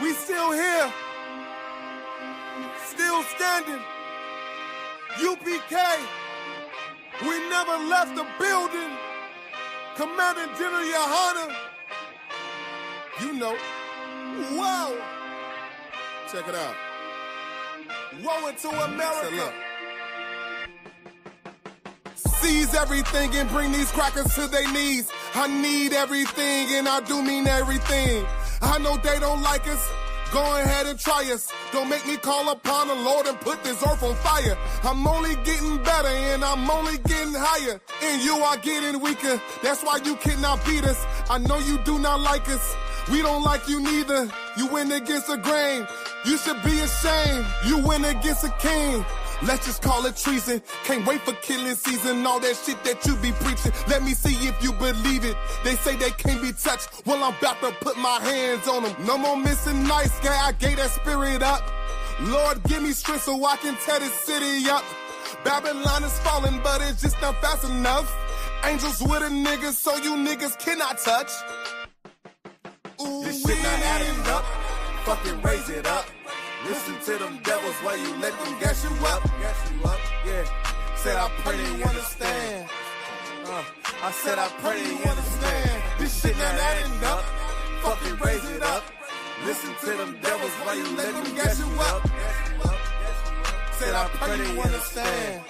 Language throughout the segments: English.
We still here, still standing. UPK, we never left the building. Commanding General YAHANNA, you know. Whoa! Check it out. Woe into America. Seize everything and bring these crackers to their knees. I need everything and I do mean everything. I know they don't like us. Go ahead and try us. Don't make me call upon the Lord and put this earth on fire. I'm only getting better and I'm only getting higher. And you are getting weaker. That's why you cannot beat us. I know you do not like us. We don't like you neither. You went against the grain. You should be ashamed. You went against a king. Let's just call it treason. Can't wait for killing season. All that shit that you be preaching. Let me see if you believe it. They say they can't be touched. Well, I'm about to put my hands on them. No more missing nice guy. I gave that spirit up. Lord, give me strength so I can tear this city up. Babylon is falling, but it's just not fast enough. Angels with a nigga, so you niggas cannot touch. Ooh, this shit not adding up. Fucking raise it up. Listen to them devils while you let them gas you up. Yeah. Said I pray they understand. I said I pray they understand. This shit not adding up. Fucking raise it up. Listen to them devils while you let them gas you up. Said I pray they understand.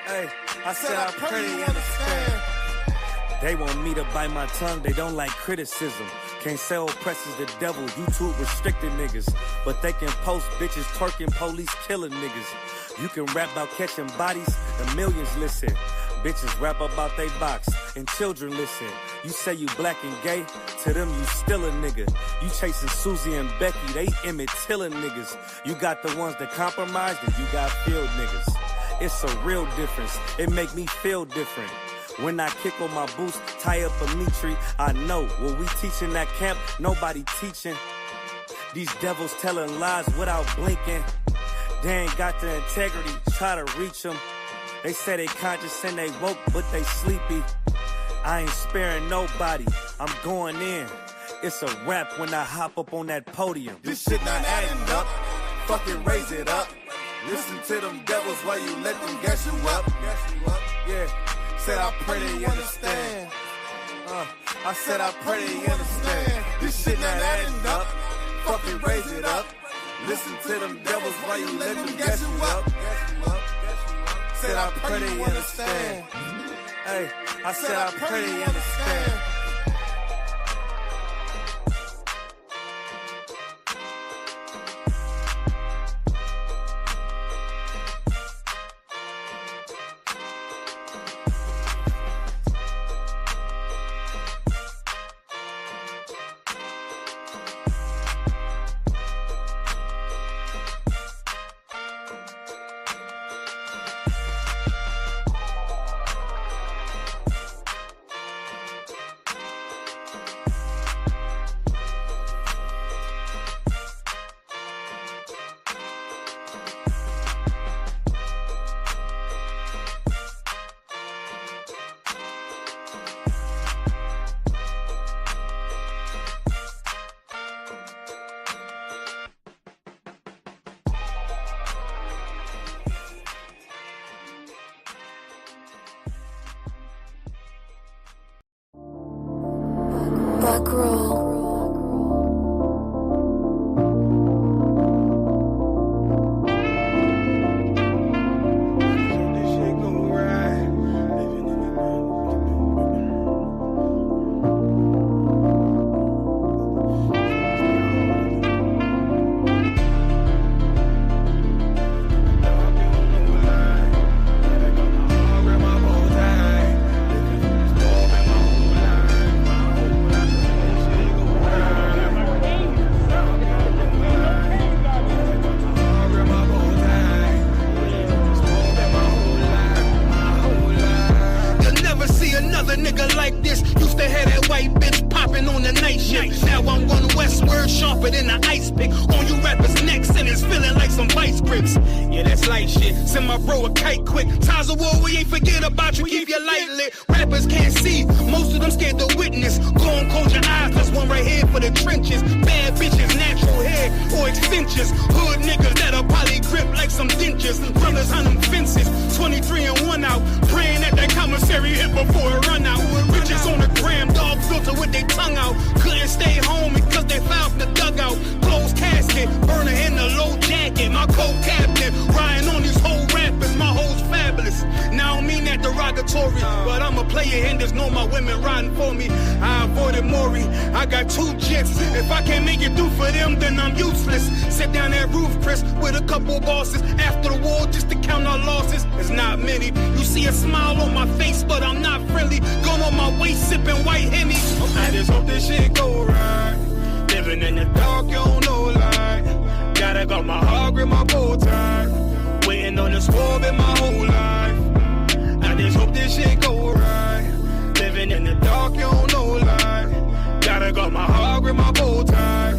Hey, I said I pray they understand. They want me to bite my tongue, they don't like criticism. Can't say oppressors the devil, YouTube restricted niggas. But they can post bitches twerking, police killing niggas. You can rap about catching bodies, the millions listen. Bitches rap about they box, and children listen. You say you black and gay, to them you still a nigga. You chasing Susie and Becky, they Emmett Tiller niggas. You got the ones that compromise, and you got field niggas. It's a real difference, it make me feel different. When I kick on my boots, tie up a meat tree, I know what we teaching that camp, nobody teaching. These devils telling lies without blinking. They ain't got the integrity, try to reach them. They say they conscious and they woke, but they sleepy. I ain't sparing nobody, I'm going in. It's a rap when I hop up on that podium. This shit not adding up, fucking raise it up. Listen to them devils while you let them gas you up. Yeah. Said I pray they understand. I said I pray they understand. This shit not adding up. Fucking raise it up. Listen to them devils while you let them gas you up. Said I pray they understand. Hey, I said I pray they understand. Now I'm one westward, sharper than an ice pick. On you rappers' necks, and it's feeling like some vice scripts. Yeah, that's light shit. Send my bro a kite quick. Times of war, we ain't forget about you. Keep your light lit. Rappers can't see. Most of them scared to witness. Go on, close your eyes. There's one right here for the trenches. Bad bitches, natural hair or extensions. Hood niggas that'll probably grip like some dentures. Brothers on them fences. 23 and 1 out. Praying that that commissary hit before it run out. Bitches on the gram, dog filter with their tongue out. Couldn't stay home because they found the dugout. Closed casket, burner in the low jacket. My co-captain, riding on these whole rappers. My hoes fabulous. Now I don't mean that derogatory, but I'm a player and there's no my women riding for me. I avoided Maury. I got 2 jets. If I can't make it through for them, then I'm useless. Sit down that roof, Chris, with a couple bosses. After the war, just to count our losses. It's not many. You see a smile on my face, but I'm not friendly. Going on my waist, sipping white Henny. I just hope this shit go right. Living in the dark, you don't know light. Gotta got my heart grip, my bow tie. Waiting on the squab in my whole life. I just hope this shit go right. Living in the dark, you don't know light. Gotta got my heart grip, my bow tie.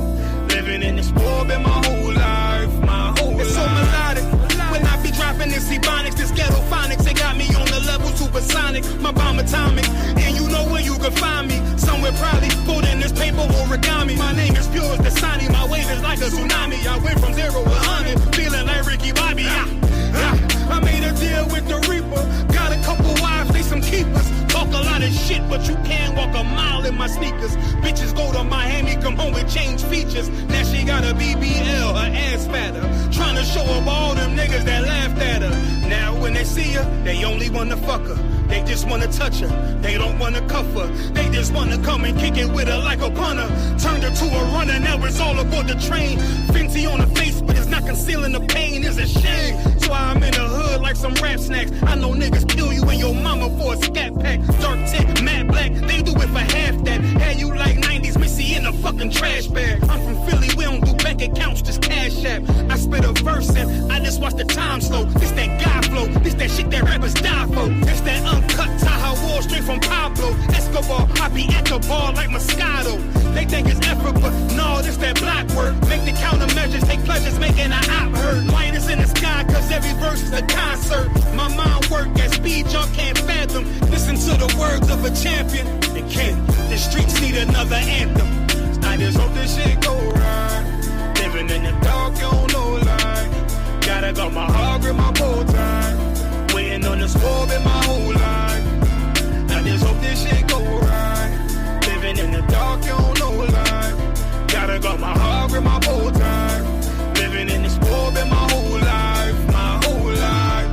Living in the squab in my whole life. My whole life. It's so melodic. When I be dropping this Ebonics, this ghetto phonics, they got me on the level supersonic. My bomb atomic, and you know where you can find me. Somewhere probably folding this paper origami. My name is pure as the Sani. My wave is like a tsunami. I went from 0 to 100, feeling like Ricky Bobby. I made a deal with the Reaper. Got a couple wives, they some keepers. Talk a lot of shit, but you can't walk a mile in my sneakers. Bitches go to Miami, come home with change features. Now she got a BBL, her ass fatter. Trying to show up all them niggas that laughed at her. Now when they see her, they only wanna fuck her. They just wanna touch her, they don't wanna cuff her. They just wanna come and kick it with her like a punter. Turned her to a runner, now it's all aboard the train. Fenty on her face, but it's not concealing the pain, it's a shame. So I'm in the hood like some rap snacks. I know niggas kill you and your mama for a scat pack. Dark tint, matte black, they do it for half that. Had you like 90s Missy in a fucking trash bag. I'm from Philly, we don't do bank accounts, just cash app. I spit a verse and I just watch the time slow. This that guy flow, this that shit that rappers die for. This that uncut Taha Wall straight from Pablo Escobar. I be at the bar like Moscato. They think it's effort, but no, this that black work. Make the countermeasures, take pleasures, making an op hurt. Lighters in the sky, cause every verse is a concert. My mind work at speed y'all can't fathom. Listen to the words of a champion. They can't, the streets need another anthem. I just hope this shit go right. Living in the dark, you don't know light. Gotta got my heart grip, my bow tie. Waiting on the squab in my whole life. I just hope this shit go right. Living in the dark, you don't know light. Gotta got my heart grip, my bow tie. Living in the squab in my whole life. My whole life.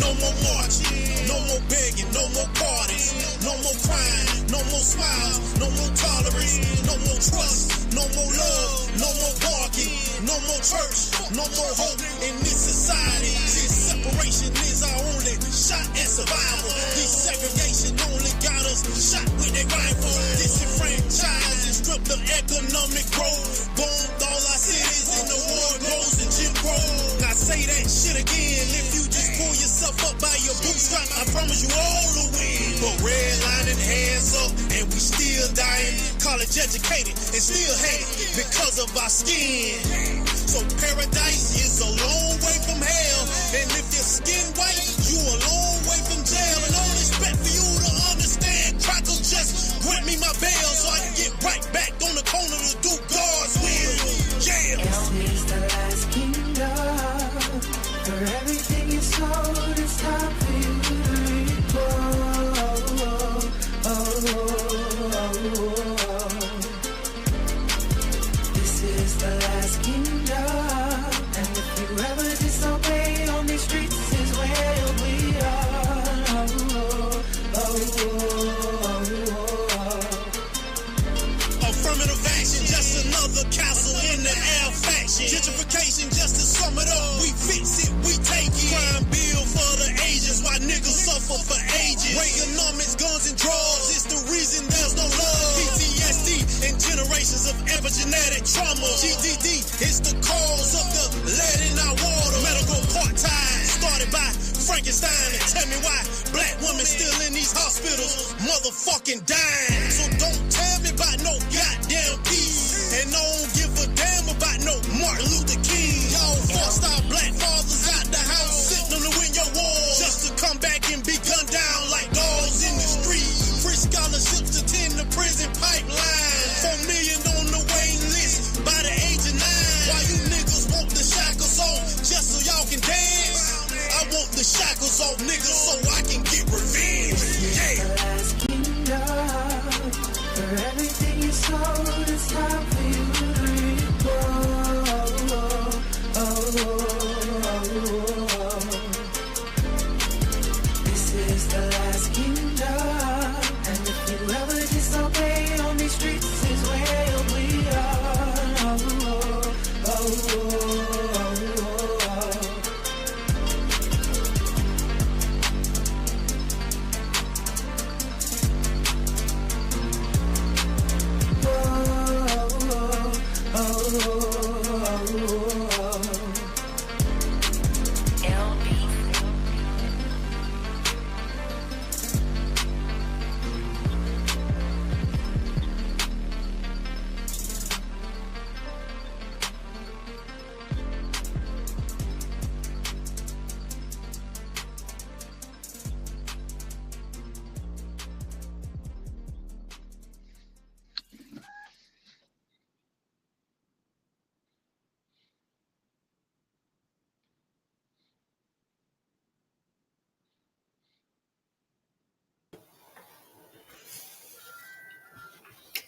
No more marching, no more begging, no more parties, no more crying, no more smiles, no more tolerance, no more trust, no more love, no more barking, no more church, no more hope in this society. This separation is our only shot at survival. This segregation only got us shot with a rifle. Disenfranchised and stripped of economic growth. Bombed all our cities in the war grows and Jim Crow. Now say that shit again if you just pull yourself up by your bootstrap, I promise you all will win. But redlining, hands up, and we still dying. College educated and still hated because of our skin. So paradise is a long way from hell. And if your skin white, you a long way from jail. And all respect for you to understand. Crackle just grant me my bail so I can get right back on the corner to do God's will. Yeah. It's the last kingdom. For everything you sold, it's time for you to reap. This is the last kingdom. And if you ever disobey on these streets, this is where you'll sum it up, we fix it, we take it. Crime bill for the ages, why niggas suffer for ages. Reaganomics, guns and drugs, it's the reason there's no love. PTSD and generations of epigenetic trauma. GDD is the cause of the lead in our water. Medical part-time, started by Frankenstein. And tell me why black women still in these hospitals motherfucking dying. So don't tell me about no goddamn peace. And I don't give a damn about no Martin Luther King. Y'all forced our black fathers out the house, sitting on the window wall, just to come back and be gunned down like dogs in the street. Free scholarships to tend the prison pipeline. 4 million on the waiting list by the age of 9. Why you niggas want the shackles off just so y'all can dance? I want the shackles off, niggas, so I can get revenge. Yeah. The last kingdom. For everything you sold, it's time for you to reap. This is the last kingdom. And if you ever disobey on these streets, this is where we are.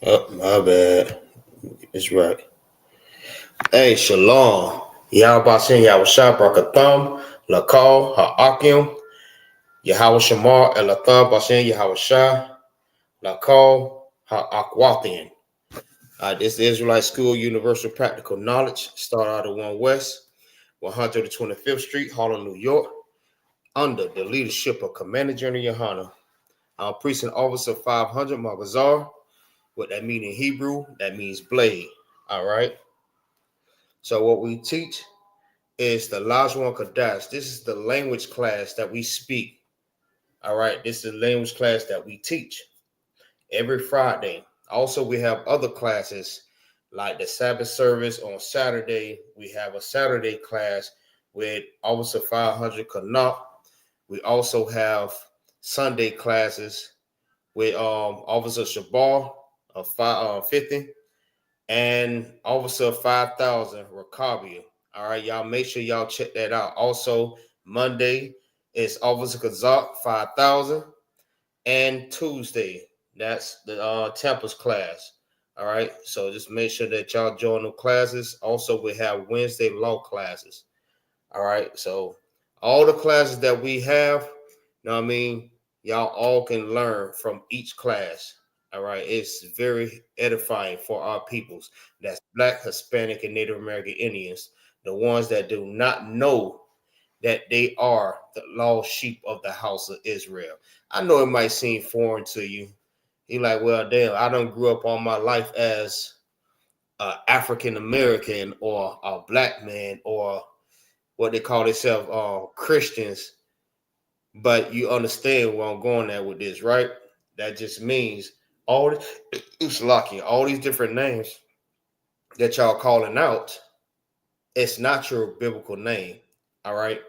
Oh, my bad. It's right. Hey, Shalom. Yahweh Shem Yahweh Shah Brakatham, Lakal, Ha'akim, Yahweh Shamar, Elatham Bashem Yahweh Shah, Lakal, Ha'akwathian. This is the Israelite School Universal Practical Knowledge. Start out of 1 West, 125th Street, Harlem, New York, under the leadership of Commander General YAHANNA. Our Precinct Officer 500, MAGAZAR. What that means in Hebrew, that means blade. All right. So what we teach is the Lashawan Qadash. This is the language class that we speak. All right. This is the language class that we teach every Friday. Also, we have other classes like the Sabbath service on Saturday. We have a Saturday class with Officer 500 Canuck. We also have Sunday classes with Officer Shabar of 50 and Officer 5000 Rakabia. All right, y'all make sure y'all check that out. Also, Monday is Officer Kazak 5000, and Tuesday that's the TAMPA's class. All right, so just make sure that y'all join the classes. Also, we have Wednesday law classes. All right, so all the classes that we have, you know what I mean, y'all all can learn from each class. All right, it's very edifying for our peoples. That's Black, Hispanic, and Native American Indians, the ones that do not know that they are the lost sheep of the house of Israel. I know it might seem foreign to you. You're like, well, damn, I don't grew up all my life as an African American or a black man or what they call themselves Christians. But you understand where I'm going at with this, right? That just means all these different names that y'all calling out, it's not your biblical name. All right.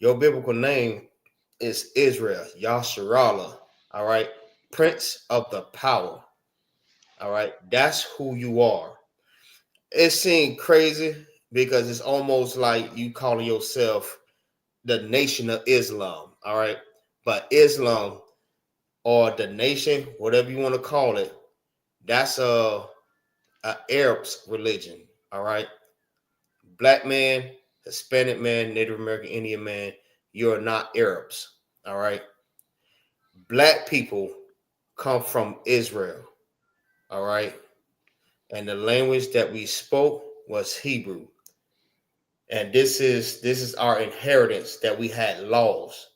Your biblical name is Israel, Yasharallah. All right. Prince of the power. All right. That's who you are. It seems crazy because it's almost like you calling yourself the Nation of Islam. All right. But Islam, or the nation, whatever you want to call it, that's a Arab's religion. All right. Black man, Hispanic man, Native American Indian man, you're not Arabs. All right. Black people come from Israel. All right. And the language that we spoke was Hebrew. And this is our inheritance, that we had laws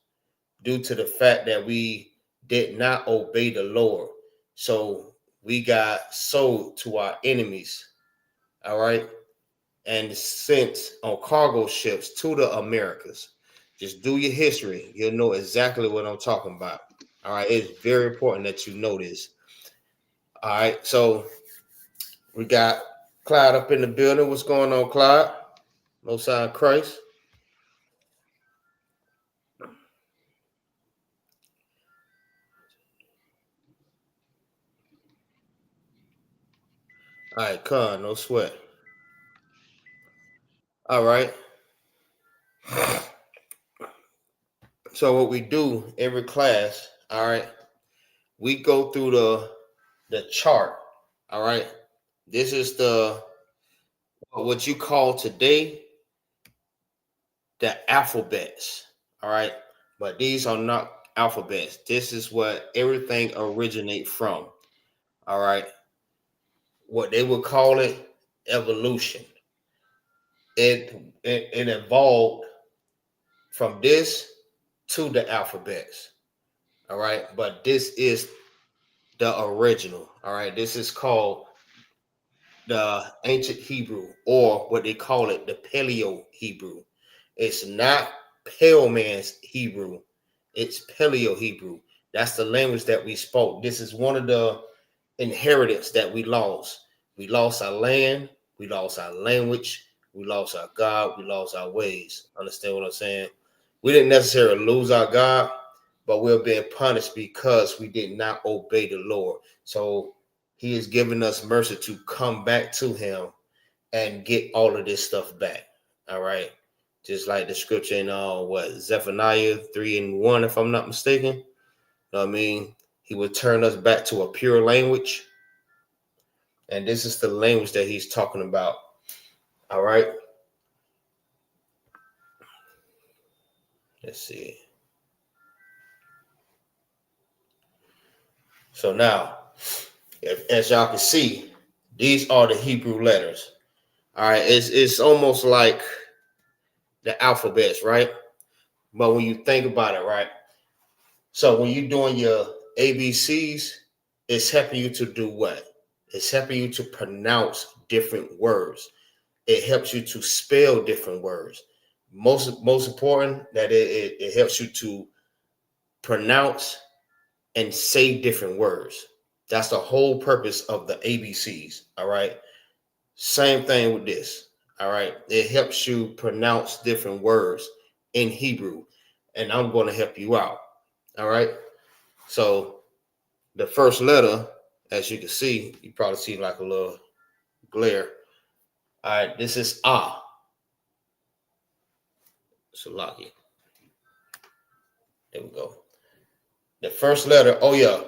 due to the fact that we did not obey the Lord. So we got sold to our enemies. All right. And sent on cargo ships to the Americas. Just do your history. You'll know exactly what I'm talking about. All right. It's very important that you know this. All right. So we got Clyde up in the building. What's going on, Clyde? No sign of Christ. All right, Con, no sweat. All right. So what we do every class, all right, we go through the chart. All right. This is the what you call today the alphabets. All right. But these are not alphabets. This is what everything originate from. All right. What they would call it evolution. It evolved from this to the alphabets. All right. But this is the original. All right. This is called the ancient Hebrew, or what they call it, the Paleo Hebrew. It's not Pale Man's Hebrew. It's Paleo Hebrew. That's the language that we spoke. This is one of the inheritance that we lost. We lost our land. We lost our language. We lost our God. We lost our ways. Understand what I'm saying? We didn't necessarily lose our God, but we're being punished because we did not obey the Lord. So he is giving us mercy to come back to him and get all of this stuff back. All right. Just like the scripture in Zephaniah 3:1, if I'm not mistaken. You know what I mean? He will turn us back to a pure language. And this is the language that he's talking about. All right. Let's see. So now, as y'all can see, these are the Hebrew letters. All right. It's almost like the alphabets, right? But when you think about it, right? So when you're doing your ABCs, it's helping you to do what? It's helping you to pronounce different words. It helps you to spell different words. Most important, that it helps you to pronounce and say different words. That's the whole purpose of the ABCs. All right. Same thing with this. All right. It helps you pronounce different words in Hebrew. And I'm going to help you out. All right. So the first letter, as you can see, you probably see like a little glare. All right. This is Ah. Salaki. There we go. The first letter, oh yeah.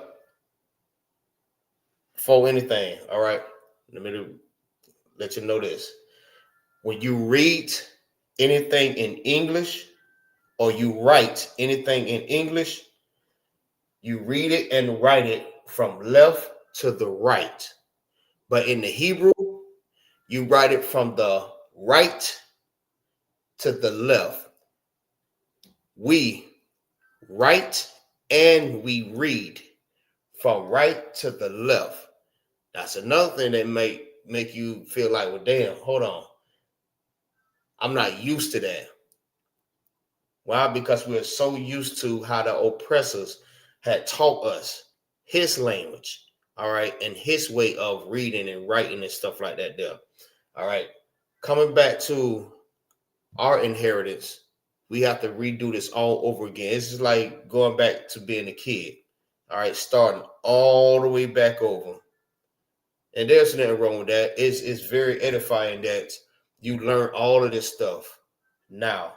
For anything. All right. Let me let you know this. When you read anything in English or you write anything in English, you read it and write it from left to the right. But in the Hebrew, you write it from the right to the left. We write and we read from right to the left. That's another thing that make you feel like, well, damn, hold on. I'm not used to that. Why? Because we're so used to how the oppressors had taught us his language, all right, and his way of reading and writing and stuff like that there. All right. Coming back to our inheritance, we have to redo this all over again. It's just like going back to being a kid. All right, starting all the way back over. And there's nothing wrong with that. It's very edifying that you learn all of this stuff now.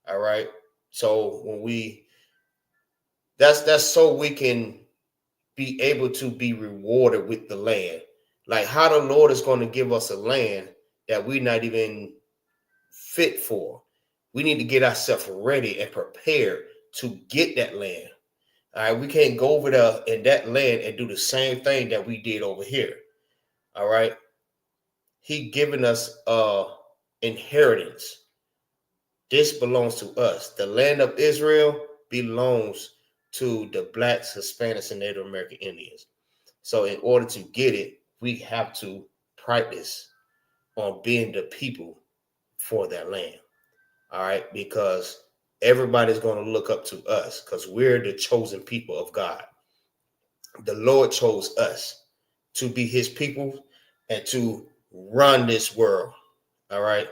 All right. So when that's so we can be able to be rewarded with the land. Like how the Lord is going to give us a land that we're not even fit for. We need to get ourselves ready and prepared to get that land. All right. We can't go over there in that land and do the same thing that we did over here. All right. He given us inheritance. This belongs to us. The land of Israel belongs to the blacks, Hispanics, and Native American Indians. So in order to get it, we have to practice on being the people for that land. All right, because everybody's going to look up to us because we're the chosen people of God. The Lord chose us to be his people and to run this world. All right,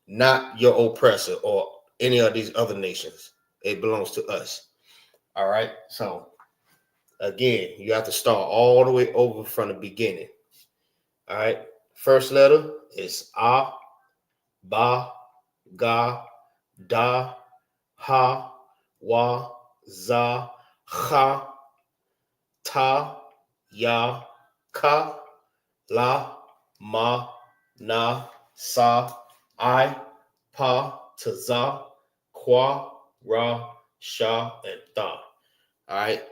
not your oppressor or any of these other nations. It belongs to us. All right, so again, you have to start all the way over from the beginning. All right, first letter is A, Ba, Ga, Da, Ha, Wa, Za, Ha, Ta, Ya, Ka, La, Ma, Na, Sa, I, Pa, Taza, Kwa, Ra, Sha, and Tha. All right.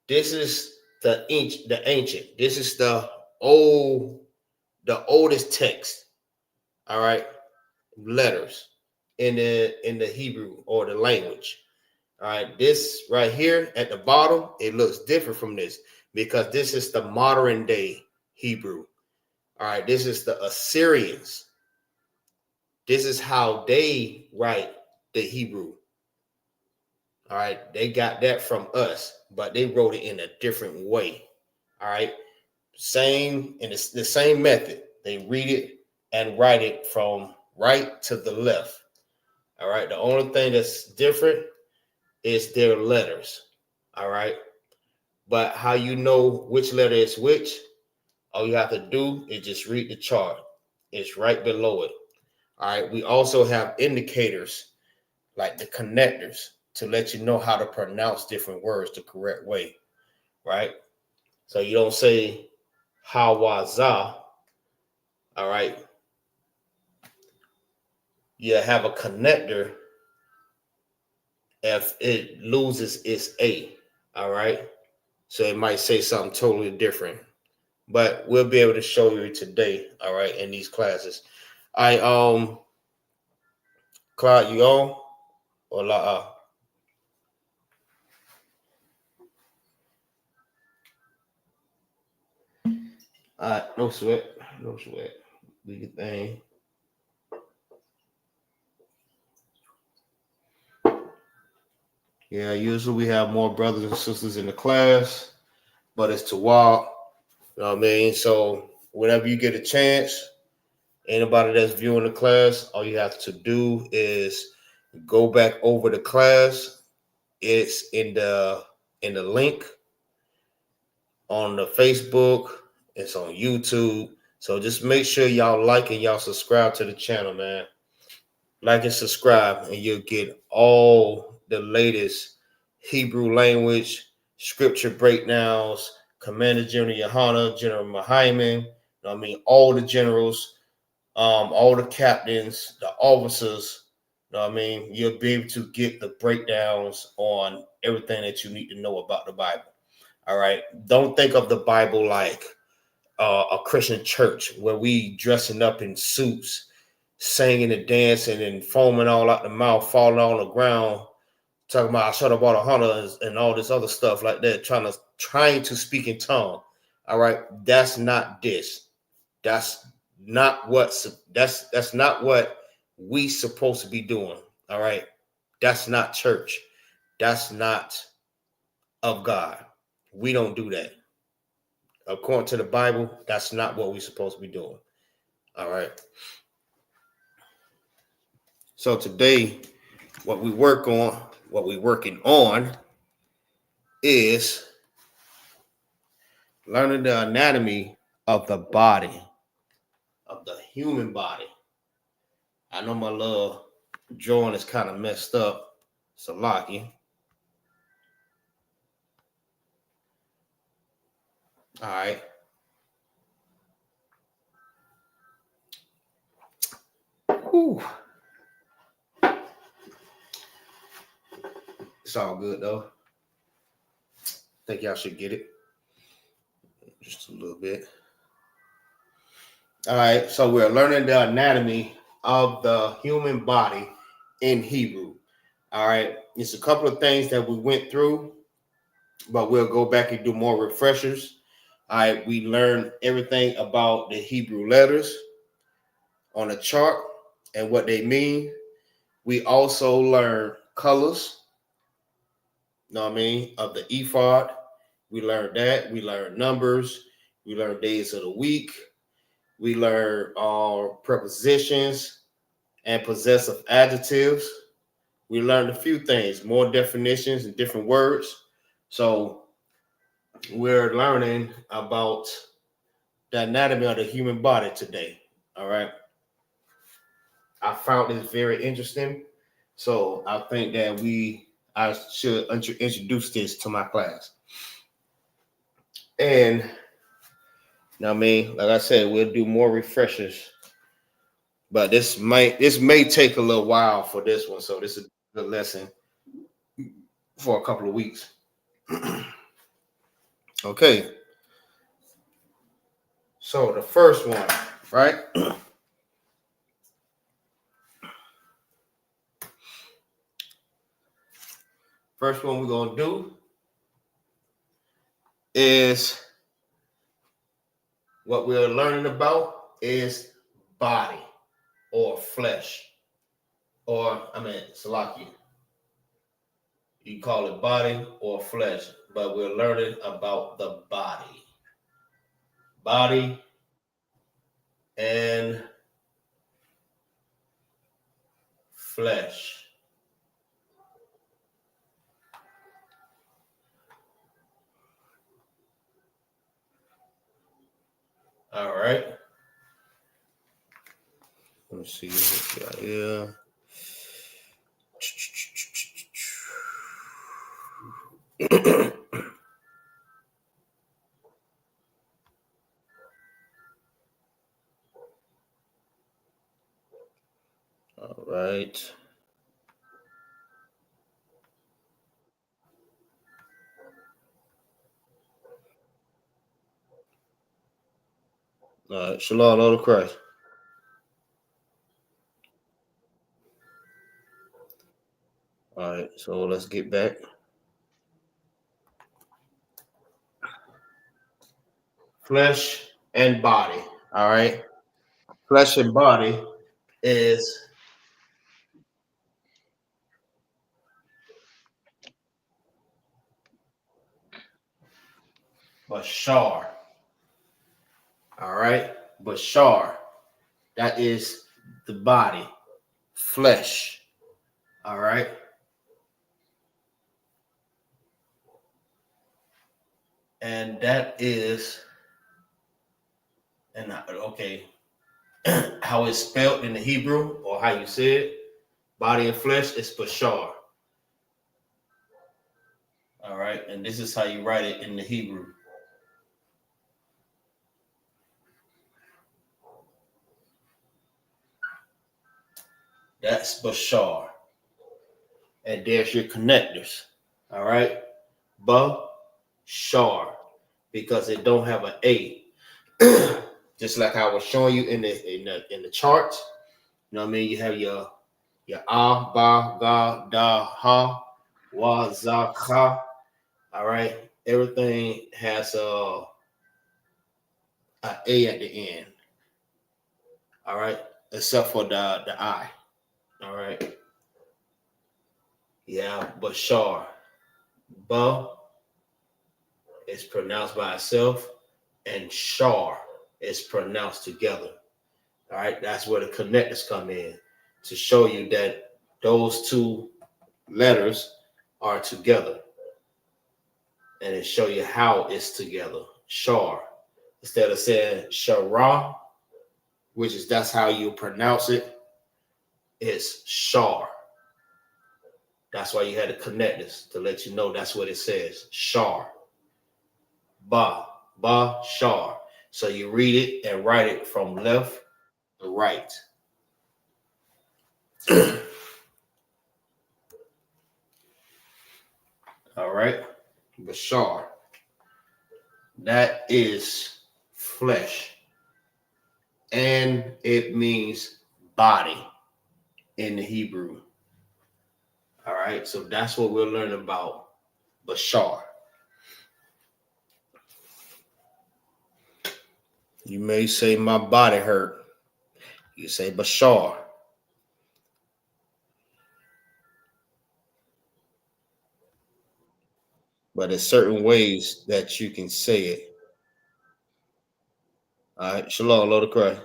This is the ancient. This is the oldest text. All right. Letters in the Hebrew or the language. All right. This right here at the bottom, it looks different from this because this is the modern day Hebrew. All right. This is the Assyrians. This is how they write the Hebrew. All right, they got that from us, but they wrote it in a different way. All right, same in the same method. They read it and write it from right to the left. All right, the only thing that's different is their letters. All right, but how you know which letter is which? All you have to do is just read the chart. It's right below it. All right, we also have indicators like the connectors to let you know how to pronounce different words the correct way, right? So you don't say Hawaza, all right? You have a connector if it loses its A, all right? So it might say something totally different, but we'll be able to show you today, all right, in these classes. Clyde, you on? Or la? All right, no sweat. Do your thing. Yeah, usually we have more brothers and sisters in the class, but it's to walk. You know what I mean? So whenever you get a chance, anybody that's viewing the class, all you have to do is go back over the class. It's in the link on the Facebook. It's on YouTube. So just make sure y'all like and y'all subscribe to the channel, man. Like and subscribe, and you'll get all the latest Hebrew language, scripture breakdowns, Commander General YAHANNA, General Mahaiman, you know what I mean, all the generals, all the captains, the officers, you know what I mean, you'll be able to get the breakdowns on everything that you need to know about the Bible. All right. Don't think of the Bible like a Christian church where we dressing up in suits, singing and dancing and foaming all out the mouth, falling on the ground, talking about I should have bought $100 and all this other stuff like that, trying to speak in tongue. All right, that's not this. That's not what we supposed to be doing. All right, that's not church. That's not of God. We don't do that. According to the Bible, that's not what we're supposed to be doing. All right. So today, what we're working on is learning the anatomy of the body, of the human body. I know my little drawing is kind of messed up. So lucky. All right. Whew. It's all good though. Think y'all should get it. Just a little bit. All right. So we're learning the anatomy of the human body in Hebrew. All right. It's a couple of things that we went through, but we'll go back and do more refreshers. All right. We learned everything about the Hebrew letters on a chart and what they mean. We also learned colors, you know what I mean, of the ephod. We learned that. We learned numbers. We learned days of the week. We learned prepositions and possessive adjectives. We learned a few things, more definitions and different words. So we're learning about the anatomy of the human body today. All right. I found this very interesting. So I think that I should introduce this to my class. And now, I mean, like I said, we'll do more refreshers, but this may take a little while for this one. So this is a good lesson for a couple of weeks. Okay. So the first one, right? First one we're gonna do is what we're learning about is body or flesh, or Salaki. You call it body or flesh, but we're learning about the body. Body and flesh. All right. Let me see what we got here. All right. All right. Shalom, Lord of Christ. All right. So let's get back. Flesh and body. All right. Flesh and body is Bashar. All right. Bashar. That is the body. Flesh. All right. And that is, and okay, how it's spelled in the Hebrew or how you say it, body and flesh is Bashar. All right. And this is how you write it in the Hebrew. That's Bashar. And there's your connectors. All right. Bashar. Because it don't have an A. Just like I was showing you in the chart. You know what I mean? You have your A, Ba, Ga, Da, Ha, Wa, Za, Ka. All right. Everything has a A at the end. All right. Except for the I. All right. Yeah, Bashar. Ba is pronounced by itself, and Shar is pronounced together. All right. That's where the connectors come in to show you that those two letters are together. And it show you how it's together. Shar. Instead of saying Shara, which is that's how you pronounce it, it's Shar. That's why you had to connect this to let you know that's what it says. Shar. Ba. Ba. Shar. So you read it and write it from left to right. All right. Bashar. That is flesh. And it means body in the Hebrew. All right, so that's what we're learning about Bashar. You may say my body hurt. You say Bashar. But there's certain ways that you can say it. All right, Shalom, Lord of Christ.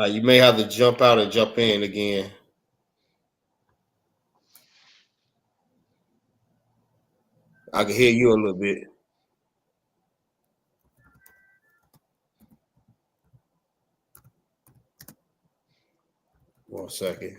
You may have to jump out and jump in again. I can hear you a little bit. One second.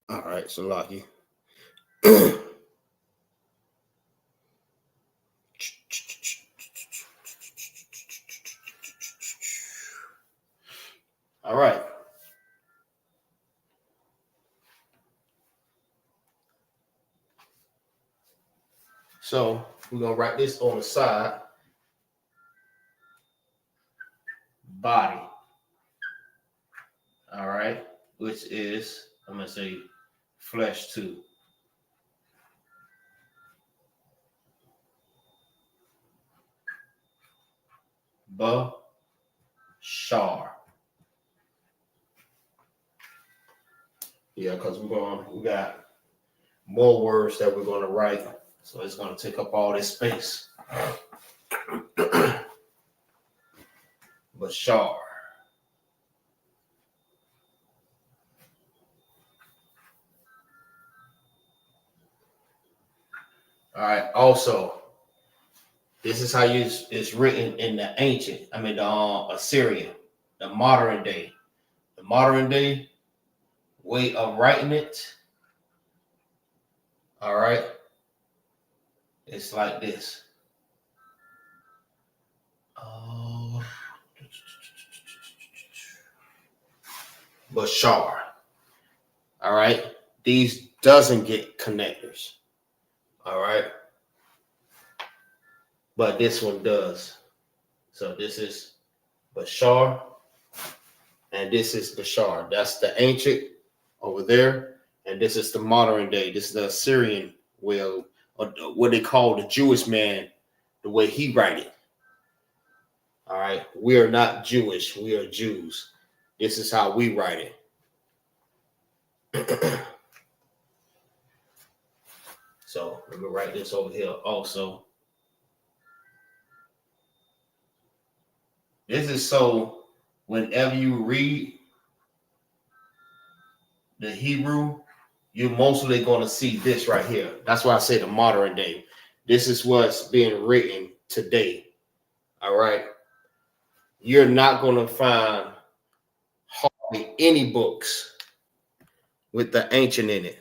All right, so Lucky. All right. So we're gonna write this on the side. Body. All right, which is, I'm gonna say flesh too. Bashar. Yeah, because we got more words that we're gonna write, so it's gonna take up all this space. Bashar. All right. Also, this is how it's written in the ancient. I mean, the Assyrian, the modern day way of writing it. All right. It's like this. Bashar. All right. These doesn't get connectors. All right. But this one does. So this is Bashar. And this is Bashar. That's the ancient over there. And this is the modern day. This is the Assyrian way of, or what they call the Jewish man, the way he write it. All right. We are not Jewish. We are Jews. This is how we write it. So let me write this over here also. This is so whenever you read the Hebrew, you're mostly going to see this right here. That's why I say the modern day. This is what's being written today. All right. You're not going to find hardly any books with the ancient in it.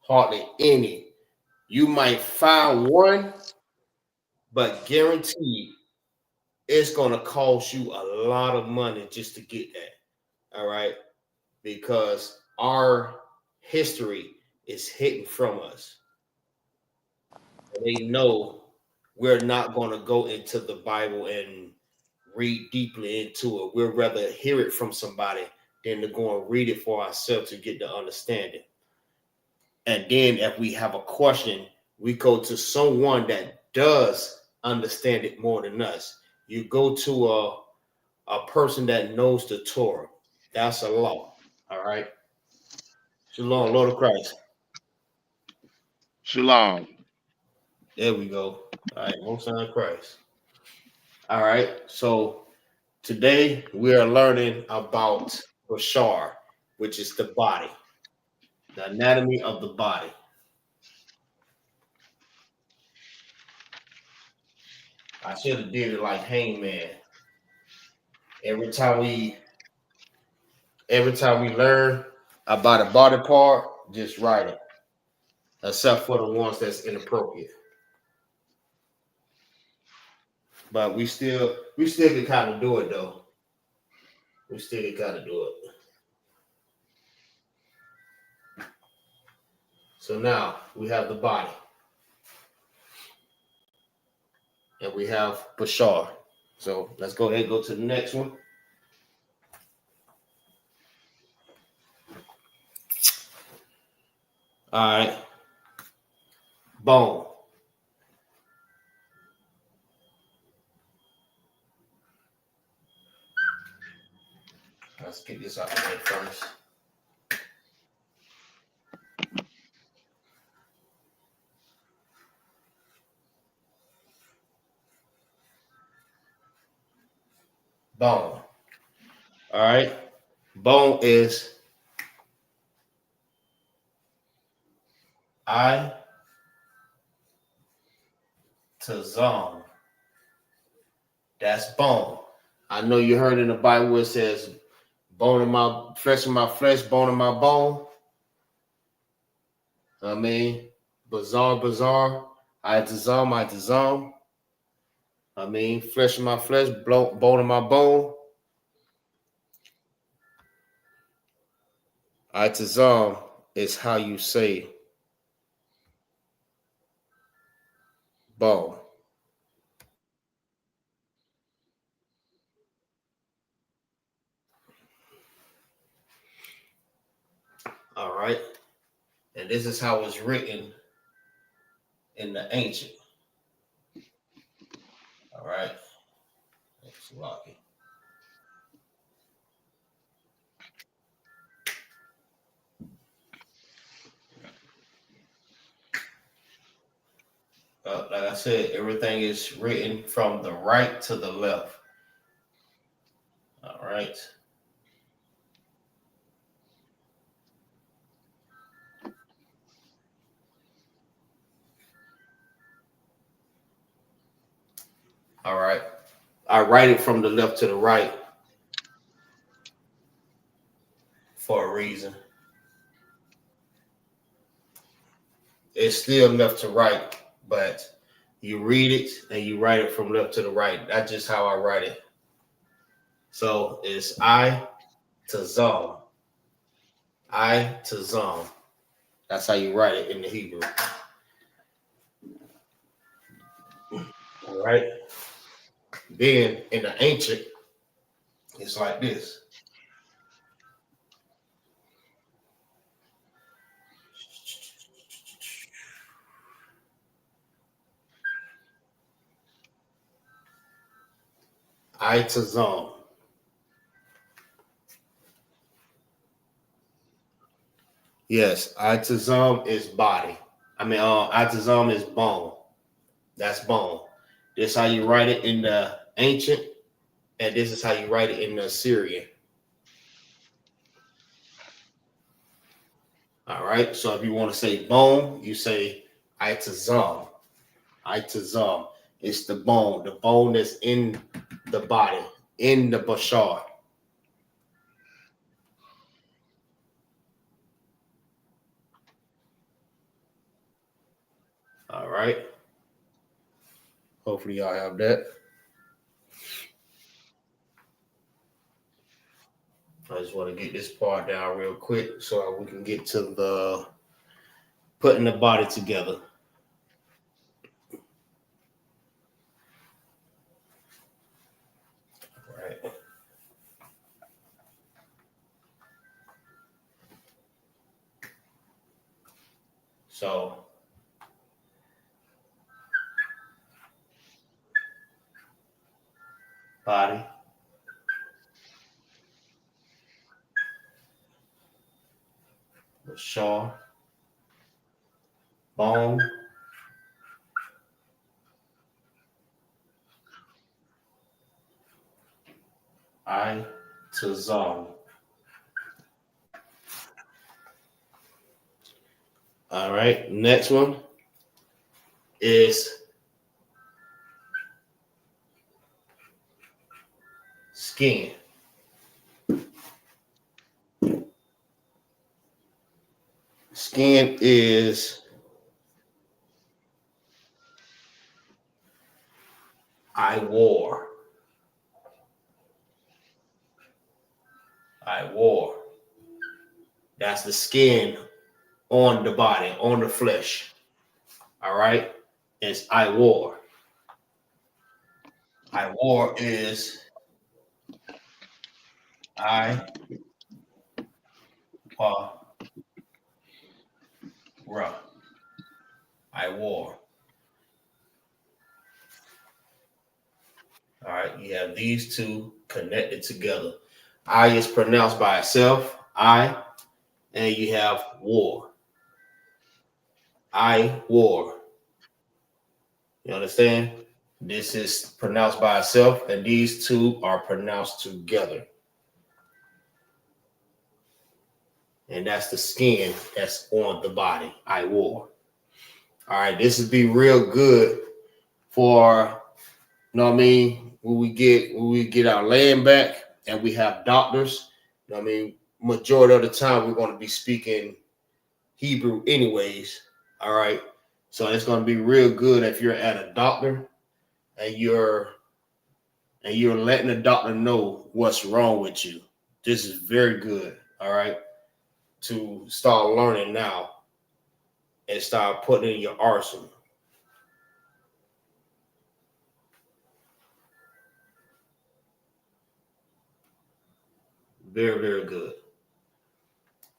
Hardly any. You might find one, but guaranteed it's going to cost you a lot of money just to get that. All right. Because our history is hidden from us. They know we're not going to go into the Bible and read deeply into it. We'd rather hear it from somebody than to go and read it for ourselves to get the understanding. And then if we have a question, we go to someone that does understand it more than us. You go to a person that knows the Torah. That's a law. All right. Shalom, Lord of Christ. Shalom. There we go. All right, Most High Christ. All right. So today we are learning about Bashar, which is the body, the anatomy of the body. I should have did it like Hangman. Every time we learn about a body part, just write it. Except for the ones that's inappropriate. But we still can kind of do it though. We still can kind of do it. So now we have the body. And we have Bashar. So let's go ahead and go to the next one. All right. Bone. Let's get this out of the way first. Bone. All right. Bone is I to zone. That's bone. I know you heard in the Bible where it says bone of my flesh, bone of my bone. I mean, bizarre. I to zone. I mean, flesh of my flesh, bone of my bone. I to zone is how you say bone. All right. And this is how it's written in the ancient. All right. Let's lock it. Like I said, everything is written from the right to the left. All right. All right. I write it from the left to the right for a reason. It's still left to right, but you read it and you write it from left to the right. That's just how I write it. So it's I to zone. I to zone. That's how you write it in the Hebrew. All right. Then in the ancient, it's like this. I to zone. Yes, I to zone is body. I to zone is bone. That's bone. This is how you write it in the ancient, and this is how you write it in the Assyrian. All right. So if you want to say bone, you say itazam. Itazam. It's the bone. The bone that's in the body, in the bashar. All right. Hopefully y'all have that. I just want to get this part down real quick so we can get to the putting the body together. All right. So body. Bashar. Bone. I to zone. All right. Next one is skin. skin is I wore. That's the skin on the body, on the flesh. All right. It's I wore. I wore is I wore. All right. You have these two connected together. I is pronounced by itself. I. And you have war. I war. You understand? This is pronounced by itself, and these two are pronounced together. And that's the skin that's on the body. I wore. All right, this would be real good for, you know what I mean, when we get our land back and we have doctors. You know what I mean, majority of the time we're going to be speaking Hebrew anyways. All right. So it's going to be real good if you're at a doctor and you're letting the doctor know what's wrong with you. This is very good. All right. To start learning now and start putting in your arsenal. Very, very good.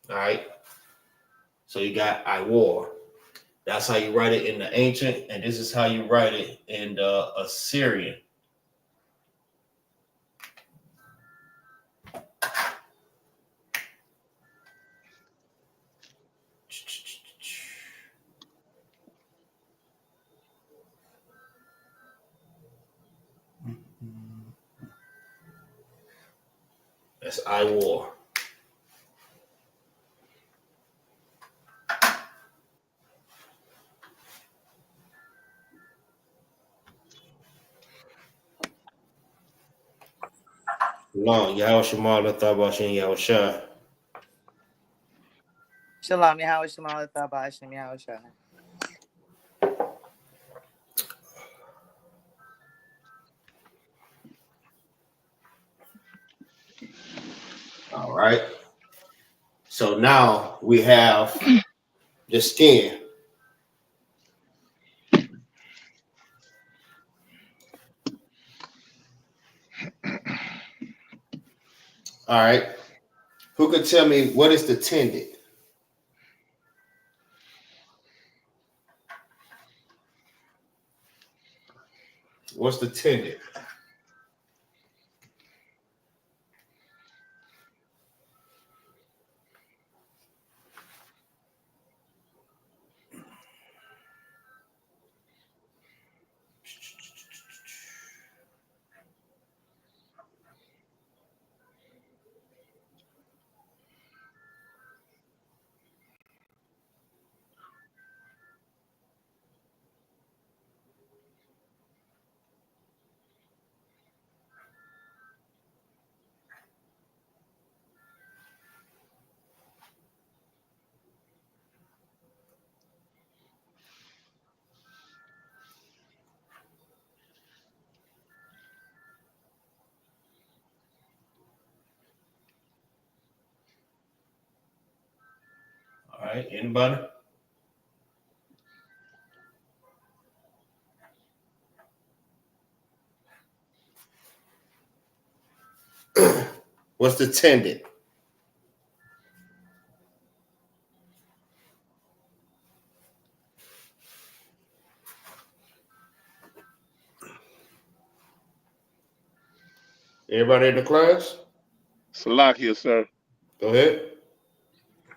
All right. So you got I wore. That's how you write it in the ancient, and this is how you write it in the Assyrian. That's I wore. Long, Yahweh Shemala, Thabashin, Yahweh Shah. Shalom, Yahweh Shemala, Thabashin, Yahweh Shah. All right. So now we have the skin. All right. Who could tell me what is the tendon? What's the tendon? All right. Anybody? What's the tendon? Everybody in the class? Salakia, sir. Go ahead.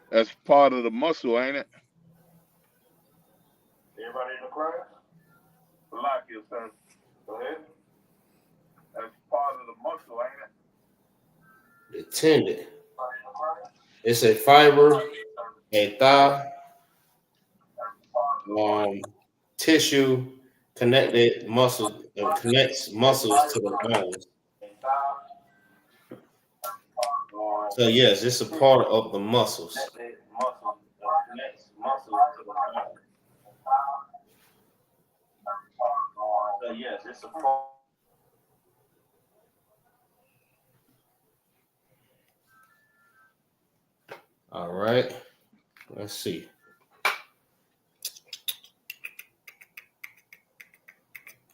That's part of the muscle, ain't it? Everybody in the class? Salakia, sir. Go ahead. That's part of the muscle, ain't it? The tendon. It's a fiber, a thigh, tissue connected muscle, connects muscles to the bones. So yes, it's a part of the muscles. Yes, it's a part. All right. Let's see.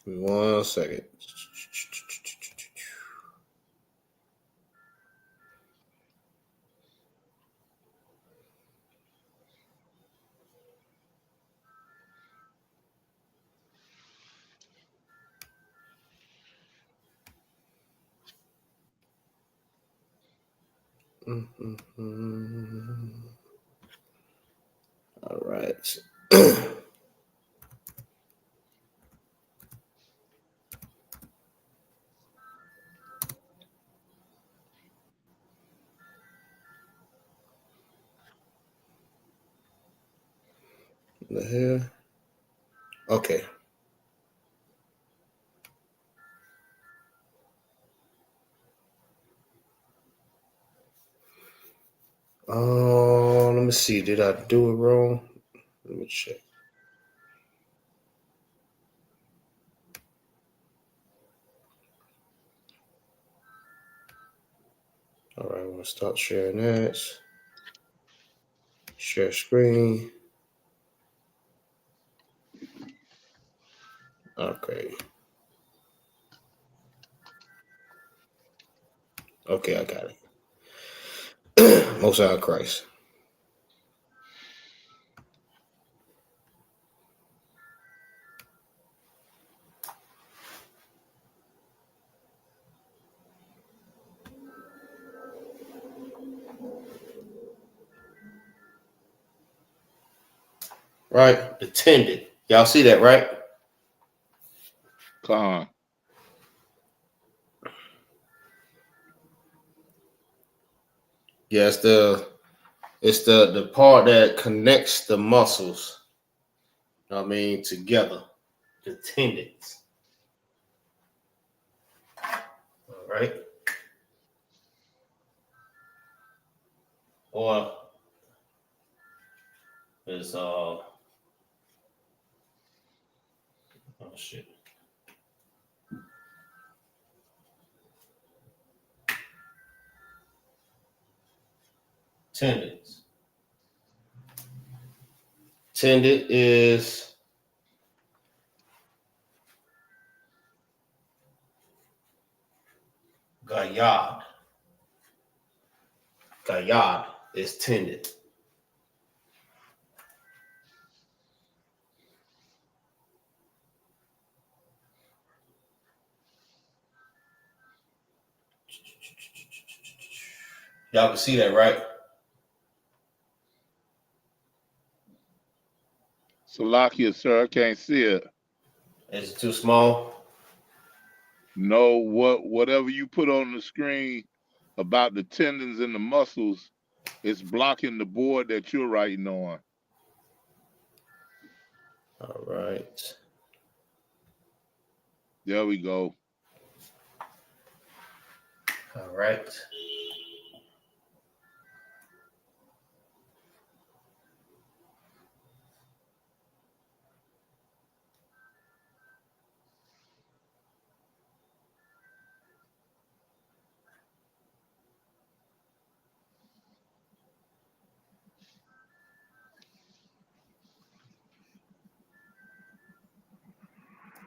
Give me 1 second. All right. The hell? Okay. Let me see. Did I do it wrong? Let me check. All right, I'm gonna start sharing that. Share screen. Okay. Okay, I got it. Most High Christ. Right? The tendon. Y'all see that, right? Con. Yeah, it's the part that connects the muscles. You know what I mean, together. The tendons. All right. Or is oh shit. Tendons. Tendon is Gayad. Gayad is tendon. Y'all can see that, right? Salakia, sir, I can't see it. Is it too small? No, whatever you put on the screen about the tendons and the muscles, it's blocking the board that you're writing on. All right. There we go. All right.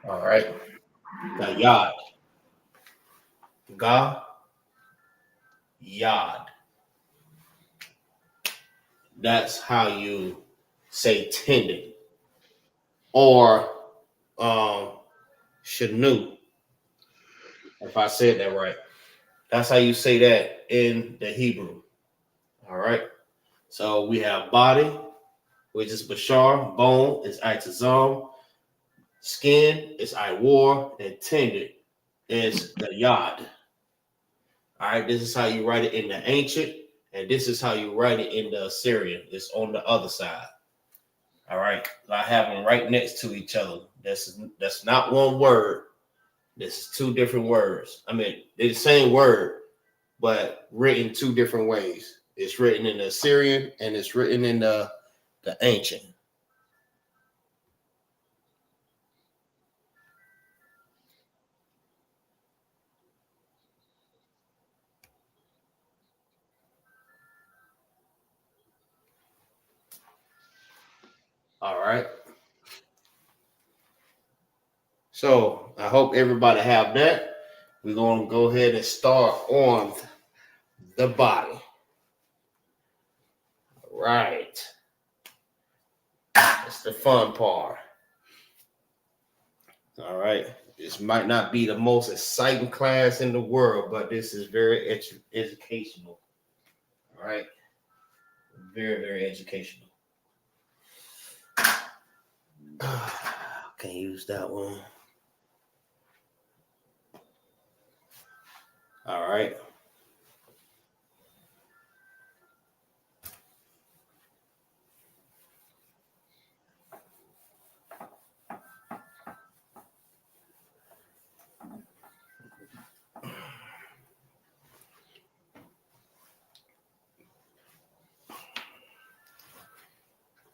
All right. Gayad. Yad. That's how you say tendon. Or shanu. If I said that right. That's how you say that in the Hebrew. All right. So we have body, which is Bashar, bone is Itazam, skin is Iwar, and tendon is the Yad. All right, this is how you write it in the ancient, and this is how you write it in the Assyrian. It's on the other side. All right, I have them right next to each other. That's not one word. This is two different words. I mean, they're the same word, but written two different ways. It's written in the Assyrian and it's written in the ancient. All right. So I hope everybody have that. We're going to go ahead and start on the body. All right. That's the fun part. All right. This might not be the most exciting class in the world, but this is very educational. All right. Very, very educational. Can't use that one. All right.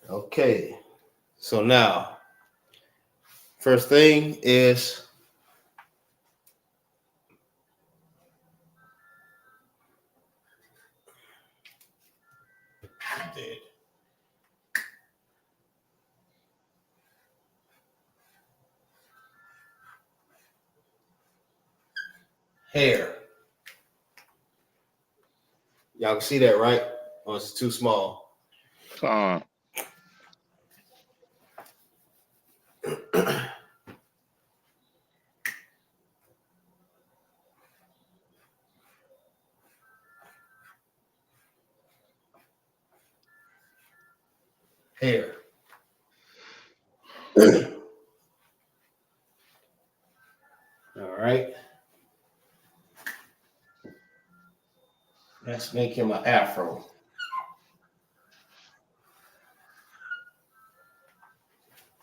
Okay. So now, first thing is hair. Y'all can see that, right? Or it's too small. Con. Hair. All right. Let's make him an afro.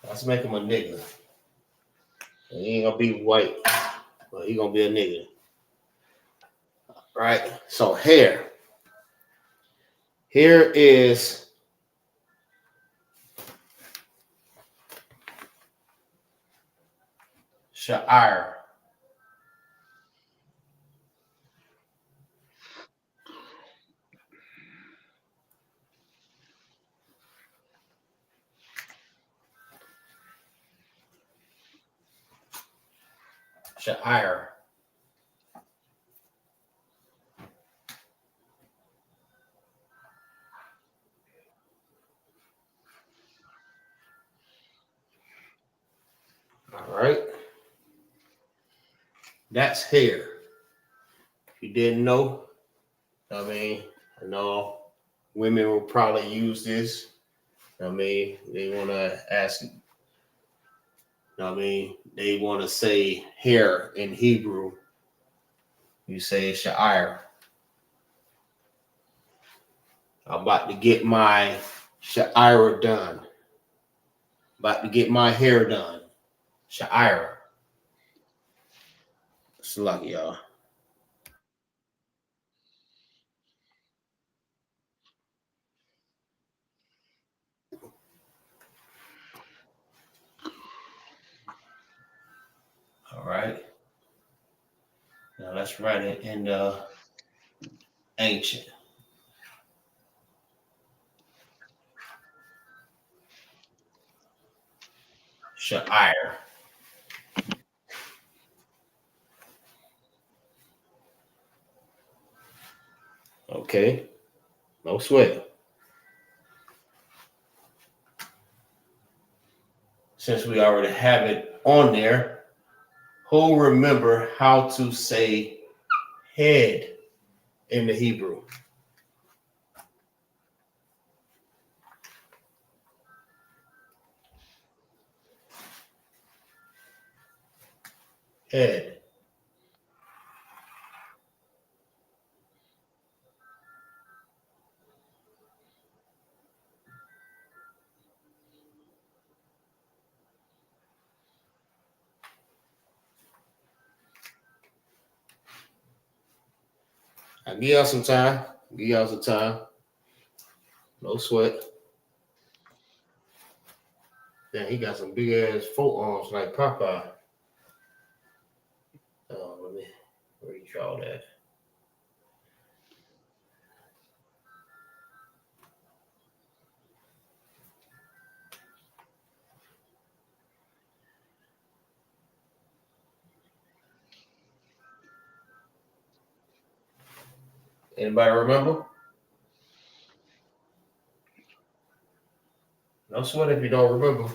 Let's make him a nigga. He ain't gonna be white, but he gonna be a nigga. Right? So hair. Here is sha'ir. Sha'ir. All right. That's hair. If you didn't know, I know women will probably use this. They want to ask, they want to say hair in Hebrew. You say sha'ir. I'm about to get my sha'ira done. About to get my hair done. Sha'ira. It's lucky, y'all. All right. Now let's write it in the ancient. Sha'ir. Okay. No sweat. Since we already have it on there, who remember how to say head in the Hebrew? Head. I'll give y'all some time. No sweat. Damn, he got some big ass forearms like Popeye. Let me redraw that. Anybody remember? No sweat if you don't remember.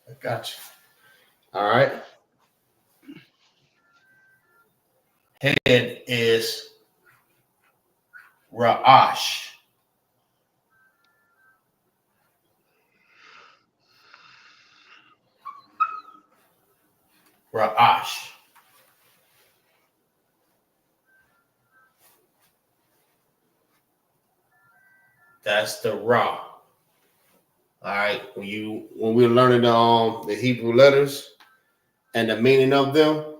I got you. All right. Head is Ra'ash. Ra'ash. That's the Ra. All right. When we're learning the Hebrew letters and the meaning of them,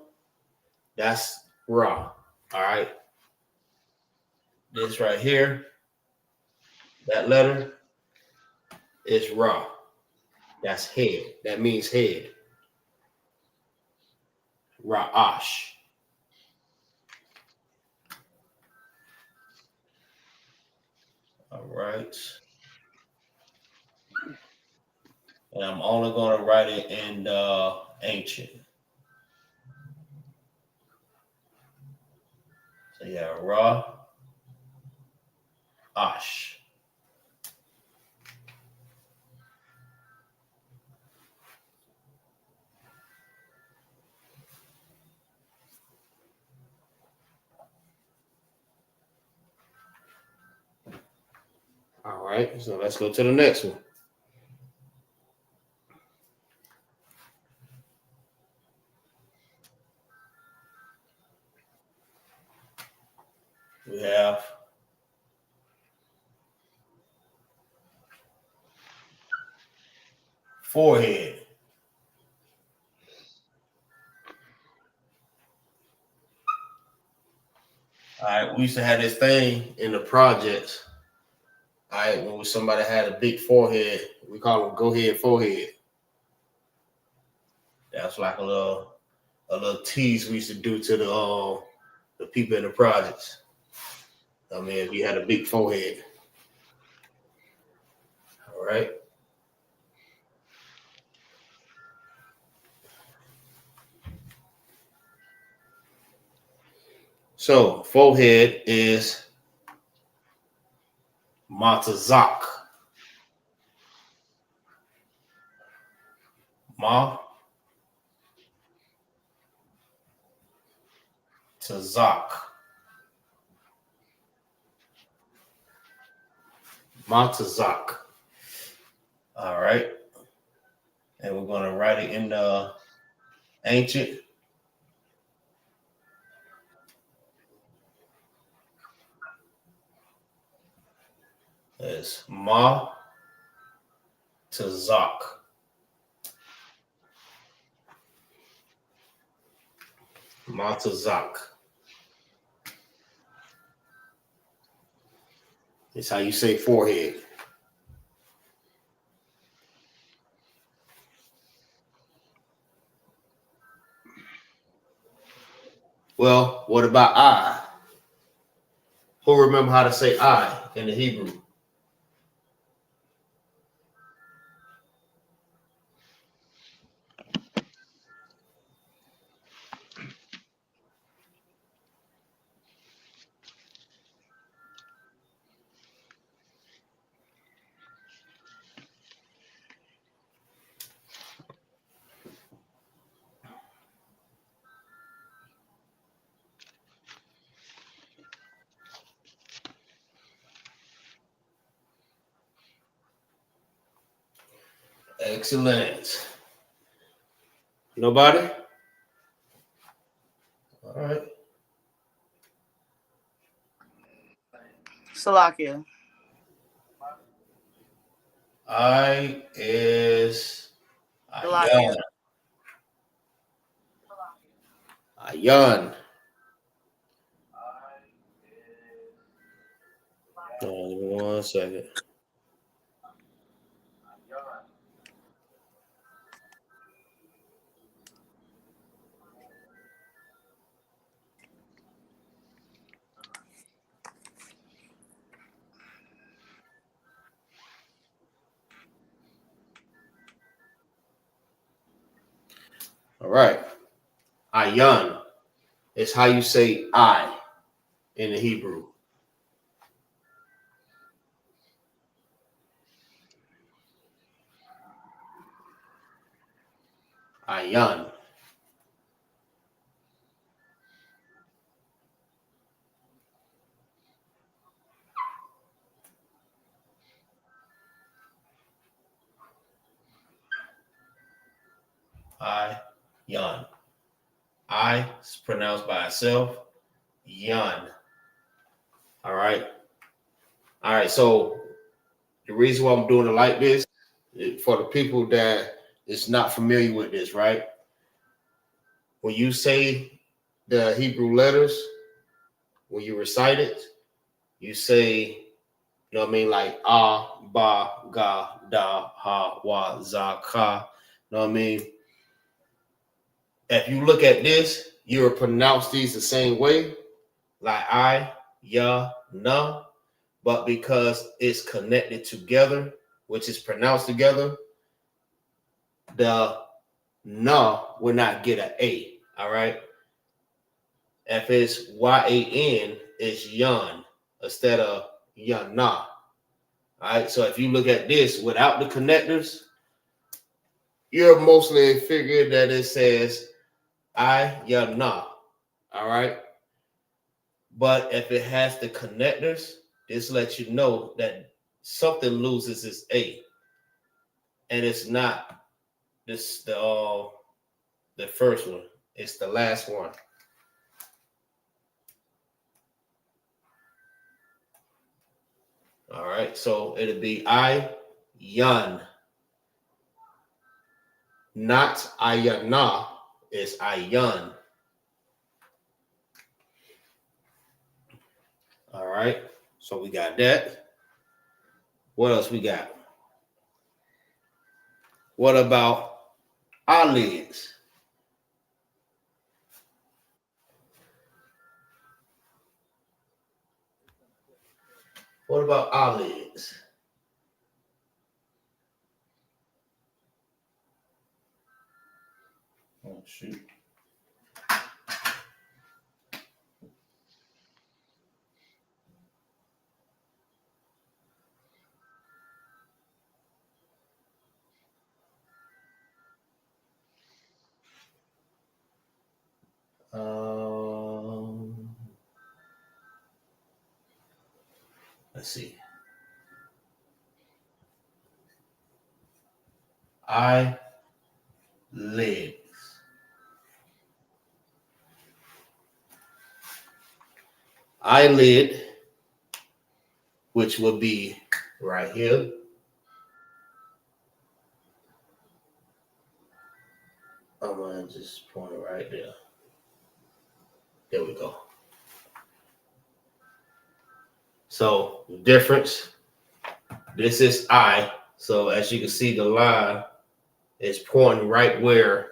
that's Ra. All right. This right here, that letter is Ra. That's head. That means head. Ra'ash. All right. And I'm only going to write it in the ancient. So yeah, Ra'ash. All right, so let's go to the next one. We have forehead. All right, we used to have this thing in the projects. All right, when somebody had a big forehead, we call them go ahead forehead. That's like a little tease we used to do to the people in the projects. I mean, if you had a big forehead. All right. So forehead is Matazak. Matazak. Matazak. All right. And we're going to write it in the ancient. It's Matazak. Matazak. It's how you say forehead. Well, what about I? Who remember how to say I in the Hebrew? Excellent. Nobody? All right. Salakia. I is Salakia. Ayan. Give me 1 second. All right. Ayan is how you say I in the Hebrew. Ayan. Ayan. I is pronounced by itself. Yan. All right. All right. So the reason why I'm doing it like this, for the people that is not familiar with this, right? When you say the Hebrew letters, when you recite it, you say, you know what I mean, like ba, ga, da, ha, wa, za, ka. You know what I mean? If you look at this, you will pronounce these the same way, like I, ya, na. But because it's connected together, which is pronounced together, the na will not get an A. All right. If it's Y-A-N, it's yan instead of yana. All right. So if you look at this without the connectors, you're mostly figuring that it says I yana. All right. But if it has the connectors, this lets you know that something loses its A. And it's not this the first one. It's the last one. All right, so it'll be Ayan. Not Ayana, it's Ayan. All right, so we got that. What else we got? What about eyelids? What about eyelids? Oh, shoot. Let's see. Eyelids. Eyelid, which will be right here. I'm gonna just point it right there. There we go. So the difference, this is I. So as you can see, the line is pointing right where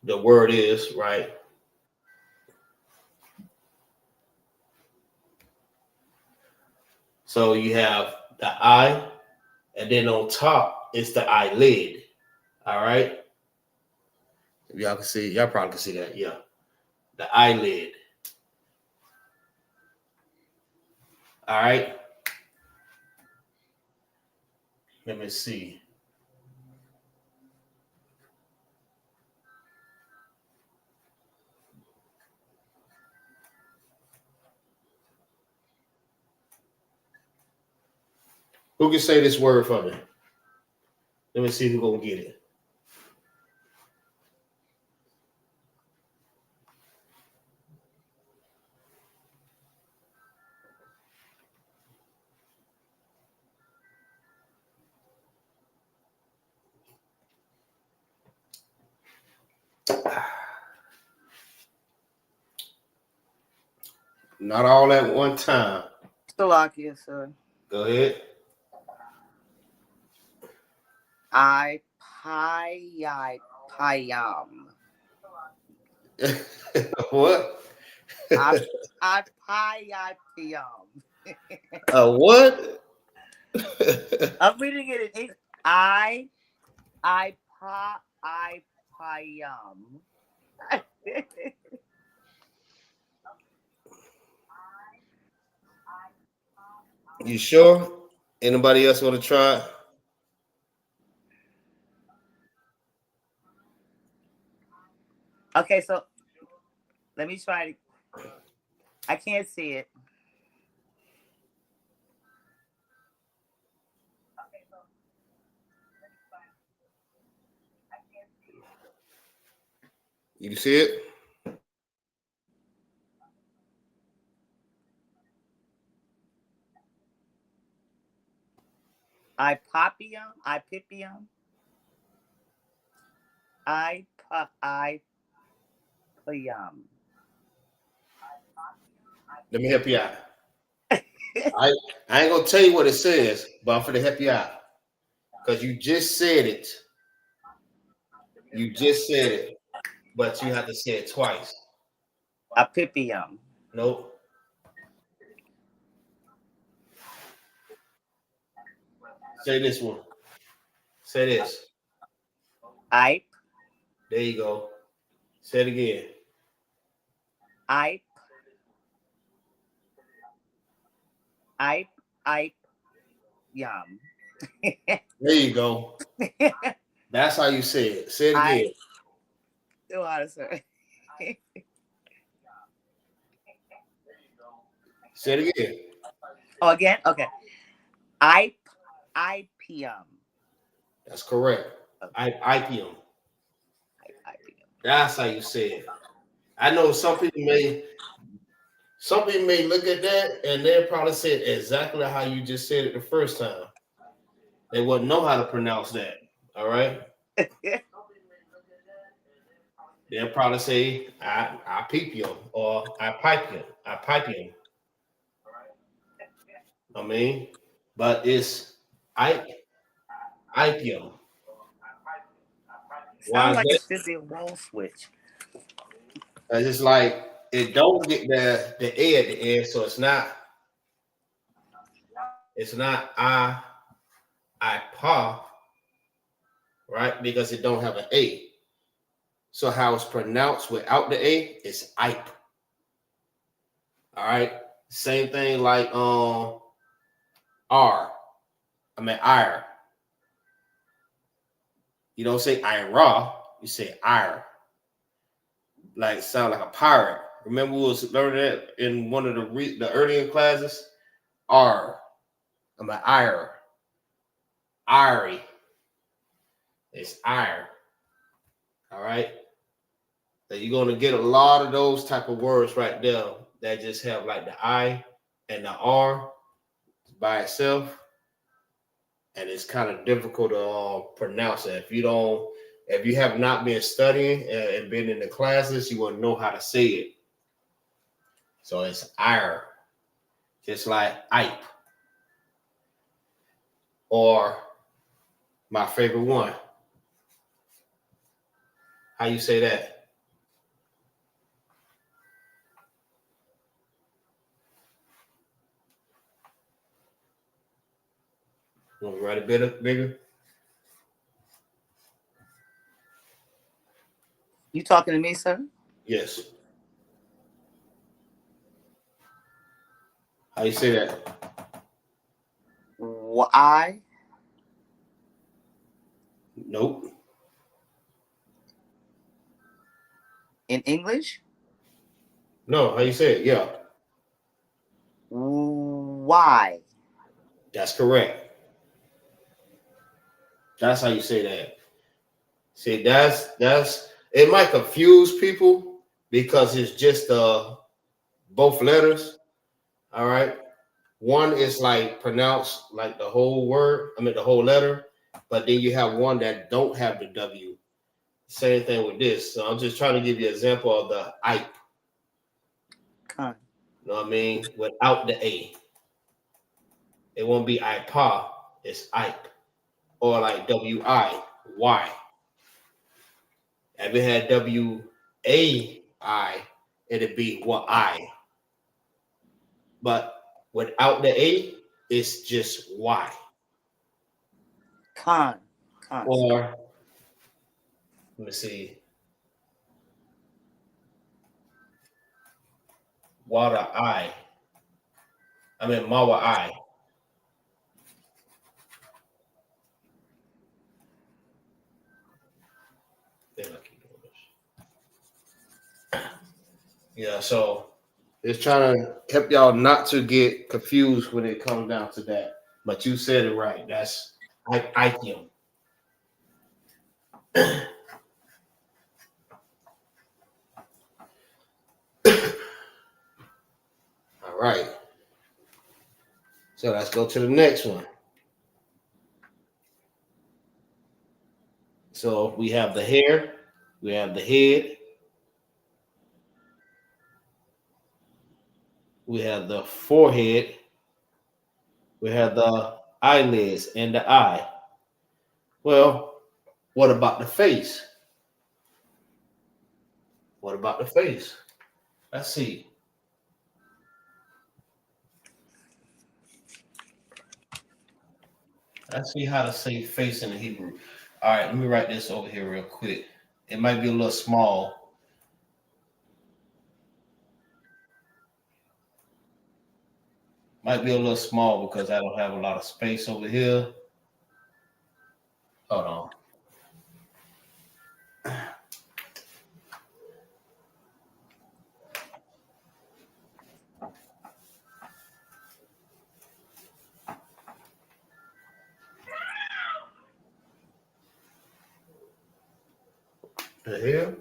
the word is, right? So you have the I, and then on top is the eyelid. All right. If y'all can see, y'all probably can see that. Yeah. The eyelid. All right. Let me see. Who can say this word for me? Let me see who's gonna get it. Not all at one time. Slovakia, sir. Go ahead. Payam. What? I payam. What? I'm reading it in English. I payam. You sure? Anybody else want to try? Okay, so let me try to. I can't see it. You see it? Ipopium. Let me help you out. I ain't gonna tell you what it says, but I'm gonna help you out. Because you just said it. You just said it, but you have to say it twice. Ipipium. Nope. Say this one. Say this. Ipe. There you go. Say it again. Yum. There you go. That's how you say it. Say it again. Still how to say. Say it again. Oh, again? Okay. Ipium. That's correct. IPM. That's how you say it. I know some people may look at that and they'll probably say it exactly how you just said it the first time. They wouldn't know how to pronounce that. All right. They'll probably say I peep you or I pipe you. I mean, but it's IPM. Why Sounds is like that? it should be a wall switch. It's like it don't get the A at the end, so it's not IPA, right? Because it don't have an A. So how it's pronounced without the A is IPE. All right. Same thing like IRE. You don't say IRA, you say IRE. Like sound like a pirate. Remember we was learning that in one of the earlier classes? IRE. IRE. It's IRE. All right. So you're going to get a lot of those type of words right there that just have like the I and the R by itself. And it's kind of difficult to pronounce it. If you have not been studying and been in the classes, you won't know how to say it. So it's IRE, just like IPE. Or my favorite one. How you say that? Want to write a bit bigger? You talking to me, sir? Yes. How you say that? Why? Nope. In English? No, how you say it? Yeah. Why? That's correct. That's how you say that. See, that's it might confuse people because it's just both letters. All right. One is like pronounced like the whole word, the whole letter, but then you have one that don't have the W. Same thing with this. So I'm just trying to give you an example of the IPE. Con. You know what I mean? Without the A. It won't be IPA, it's IPE. Or like WIY. If it had WAI, it'd be what I. But without the A, it's just Y. Con. Or let me see. Water I. Mawa I. Then I keep doing this. Yeah, so it's trying to help y'all not to get confused when it comes down to that. But you said it right. That's IPM. All right. So let's go to the next one. So we have the hair, we have the head, we have the forehead, we have the eyelids and the eye. Well, what about the face? What about the face? Let's see. Let's see how to say face in the Hebrew. All right, let me write this over here real quick. It might be a little small. Might be a little small because I don't have a lot of space over here. Hold on. The hell?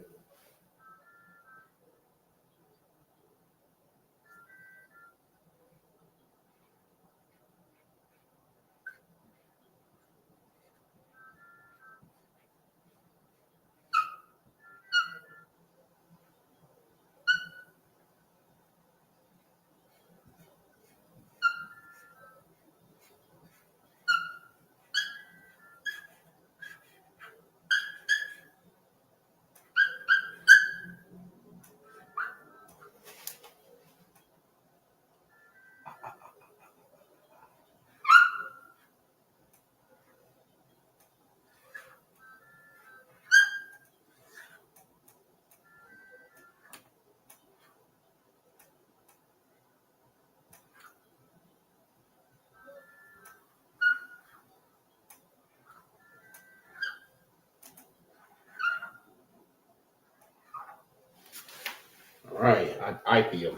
All right, IPM.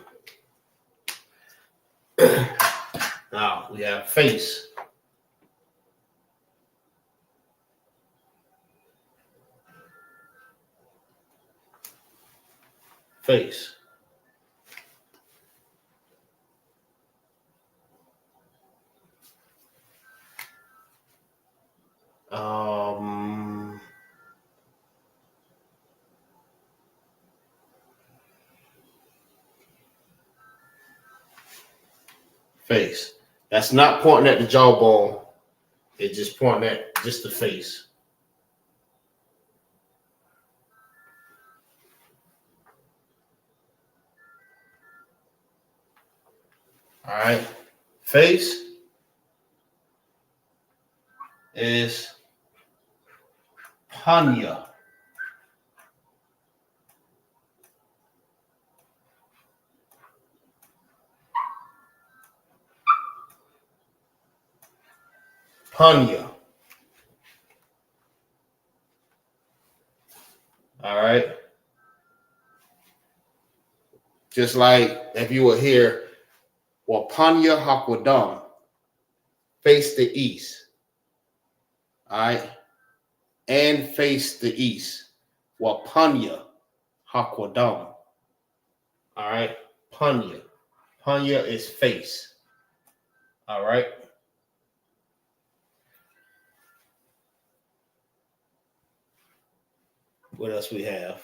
Now we have face. Face. Um, Face. That's not pointing at the jawbone. It's just pointing at just the face. All right. Face is Panya. Panya. All right. Just like if you were here, Wapanya Hakwadam, face the east. All right. And face the east. Wapanya Hakwadam. All right. Panya. Panya is face. All right. What else we have?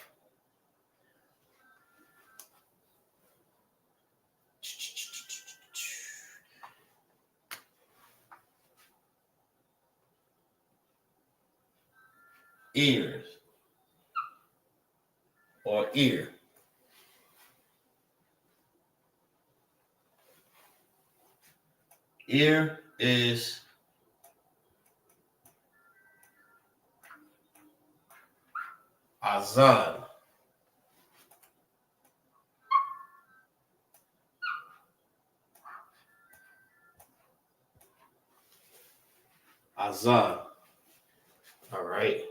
Ears or ear. Ear is Azan. Azan. All right.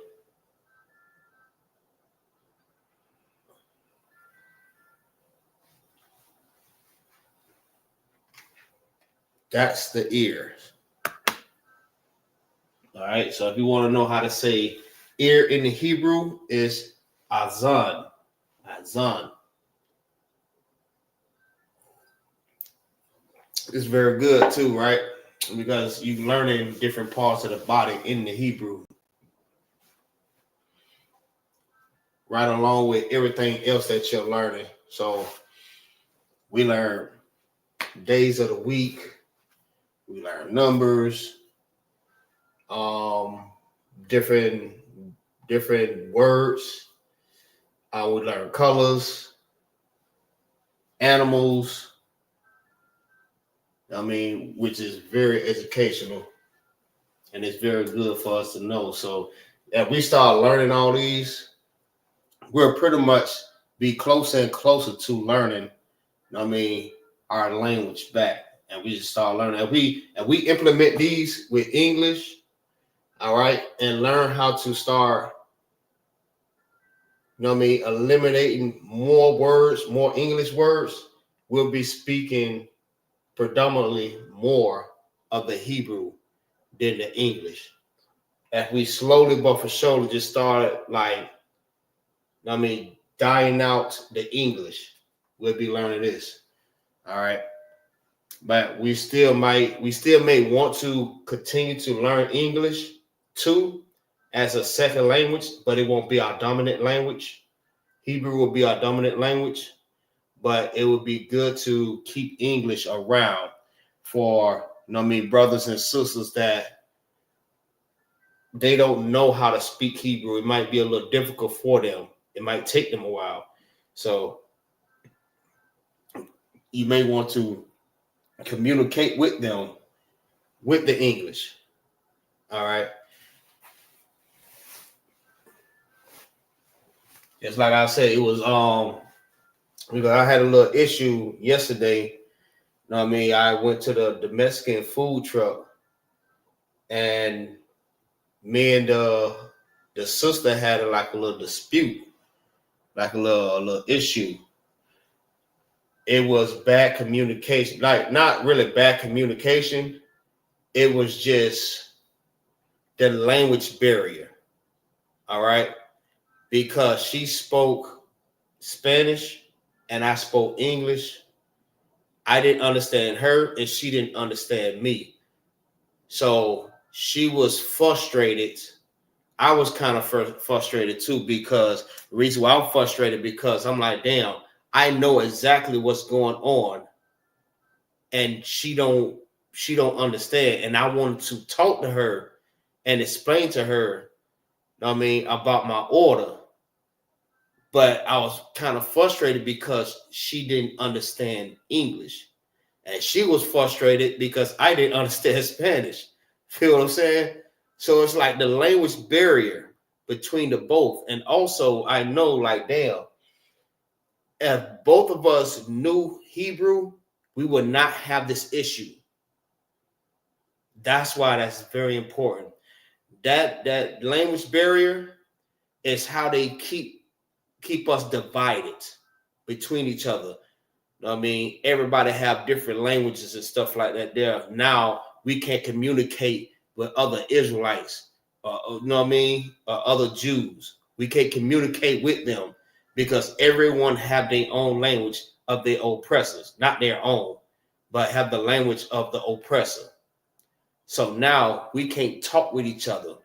That's the ear. All right. So if you want to know how to say ear in the Hebrew, is azan. Azan. It's very good too, right? Because you're learning different parts of the body in the Hebrew, right along with everything else that you're learning. So we learn days of the week, we learn numbers, different words. We learn colors, animals. I mean, which is very educational, and it's very good for us to know. So if we start learning all these, we'll pretty much be closer and closer to learning, I mean, our language back. And we just start learning. If we implement these with English, all right, and learn how to start, eliminating more words, more English words, we'll be speaking predominantly more of the Hebrew than the English. As we slowly but for surely just started dying out the English, we'll be learning this. All right. But we still may want to continue to learn English too as a second language, but it won't be our dominant language. Hebrew will be our dominant language, but it would be good to keep English around for, brothers and sisters that they don't know how to speak Hebrew. It might be a little difficult for them. It might take them a while. So you may want to communicate with them with the English. All right. Just like I said, it was because I had a little issue yesterday. I went to the Mexican food truck, and me and the sister had a little dispute, like a little issue. It was bad communication, not really bad communication. It was just the language barrier. All right. Because she spoke Spanish and I spoke English. I didn't understand her and she didn't understand me. So she was frustrated. I was kind of frustrated too, because the reason why I'm frustrated, because I'm like, damn, I know exactly what's going on and she don't understand. And I wanted to talk to her and explain to her, about my order. But I was kind of frustrated because she didn't understand English. And she was frustrated because I didn't understand Spanish. Feel what I'm saying? So it's like the language barrier between the both. And also I know, damn, if both of us knew Hebrew, we would not have this issue. That's why that's very important. That language barrier is how they keep us divided between each other. Everybody have different languages and stuff like that there. Now we can't communicate with other Israelites, other Jews. We can't communicate with them because everyone have their own language of their oppressors, not their own, but have the language of the oppressor. So now we can't talk with each other.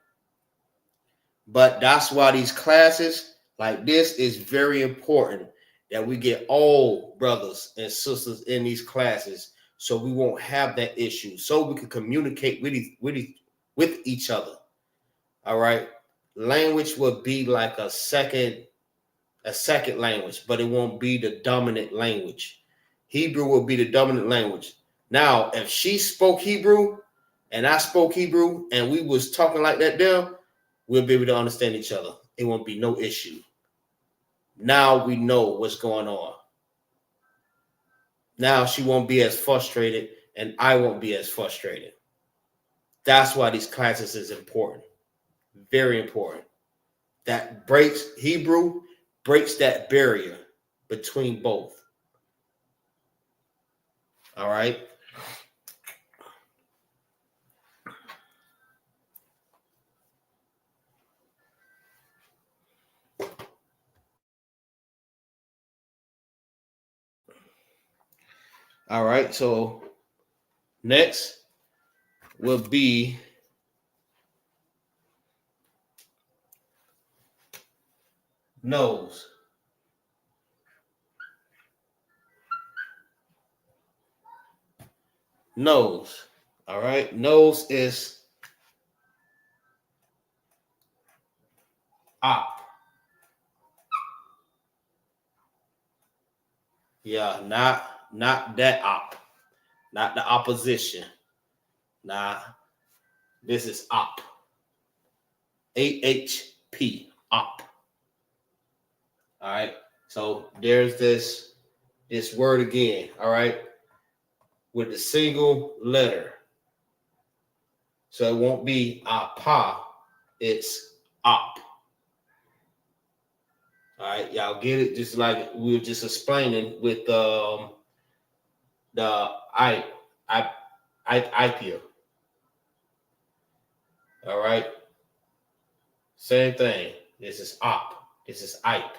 But that's why these classes like this is very important, that we get all brothers and sisters in these classes so we won't have that issue, so we can communicate with each other. All right. Language will be like a second language, but it won't be the dominant language. Hebrew will be the dominant language. Now, if she spoke Hebrew and I spoke Hebrew and we was talking like that there, we'll be able to understand each other. It won't be no issue. Now we know what's going on. Now she won't be as frustrated and I won't be as frustrated. That's why these classes is important. Very important. That Hebrew breaks that barrier between both. All right. All right, so next will be nose. Nose. All right, nose is op. Yeah, not that op, not the opposition. Nah, this is op. AHP op. All right. So there's this word again. All right, with the single letter. So it won't be apa. It's op. All right, y'all get it? Just like we were just explaining with the IPO. All right, same thing. This is op. This is IP.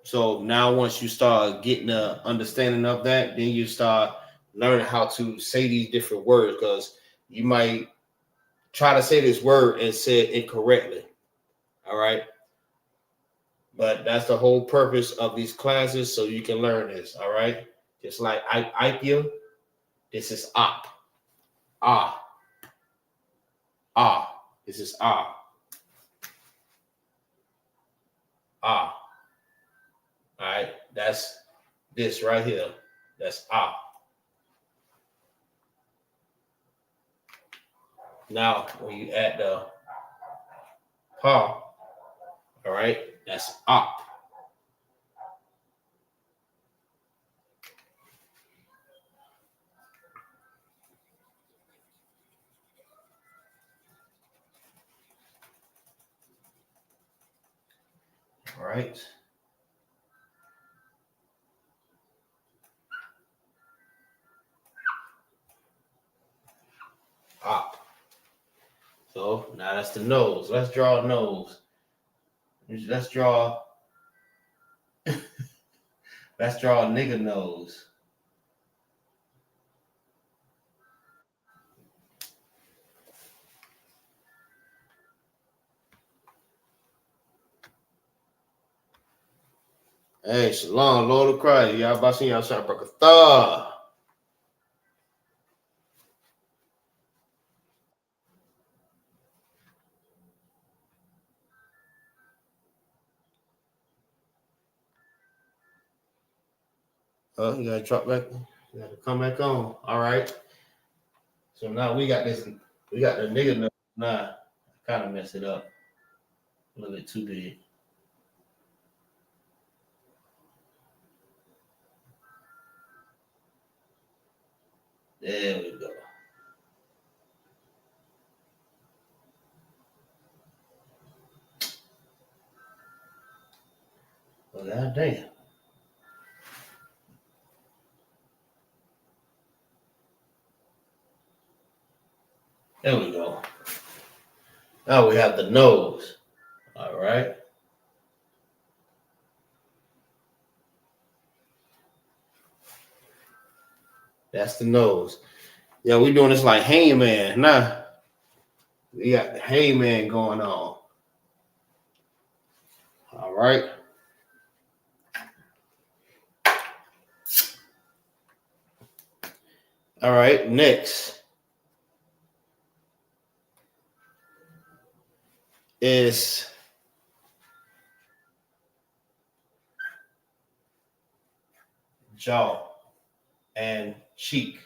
So now once you start getting an understanding of that, then you start learning how to say these different words, because you might try to say this word and say it incorrectly. All right. But that's the whole purpose of these classes, so you can learn this. All right. Just like IPO, this is op. Ah. Ah. This is ah. Ah. All right. That's this right here. That's ah. Now, when you add the pa, all right, that's op. All right. Op. So now that's the nose. Let's draw a nose. Let's draw a nigga nose. Hey, Shalom, Lord of Christ. Y'all about to see y'all shot Barakatah. Oh, you gotta drop back. You gotta come back on. All right. So now we got this. We got the nigga nose. Nah, I kind of messed it up. A little bit too big. There we go. Well, god damn. There we go. Now we have the nose. All right. That's the nose. Yeah, we doing this like Hangman. Nah. We got the Hangman going on. All right. All right, next is jaw and cheek.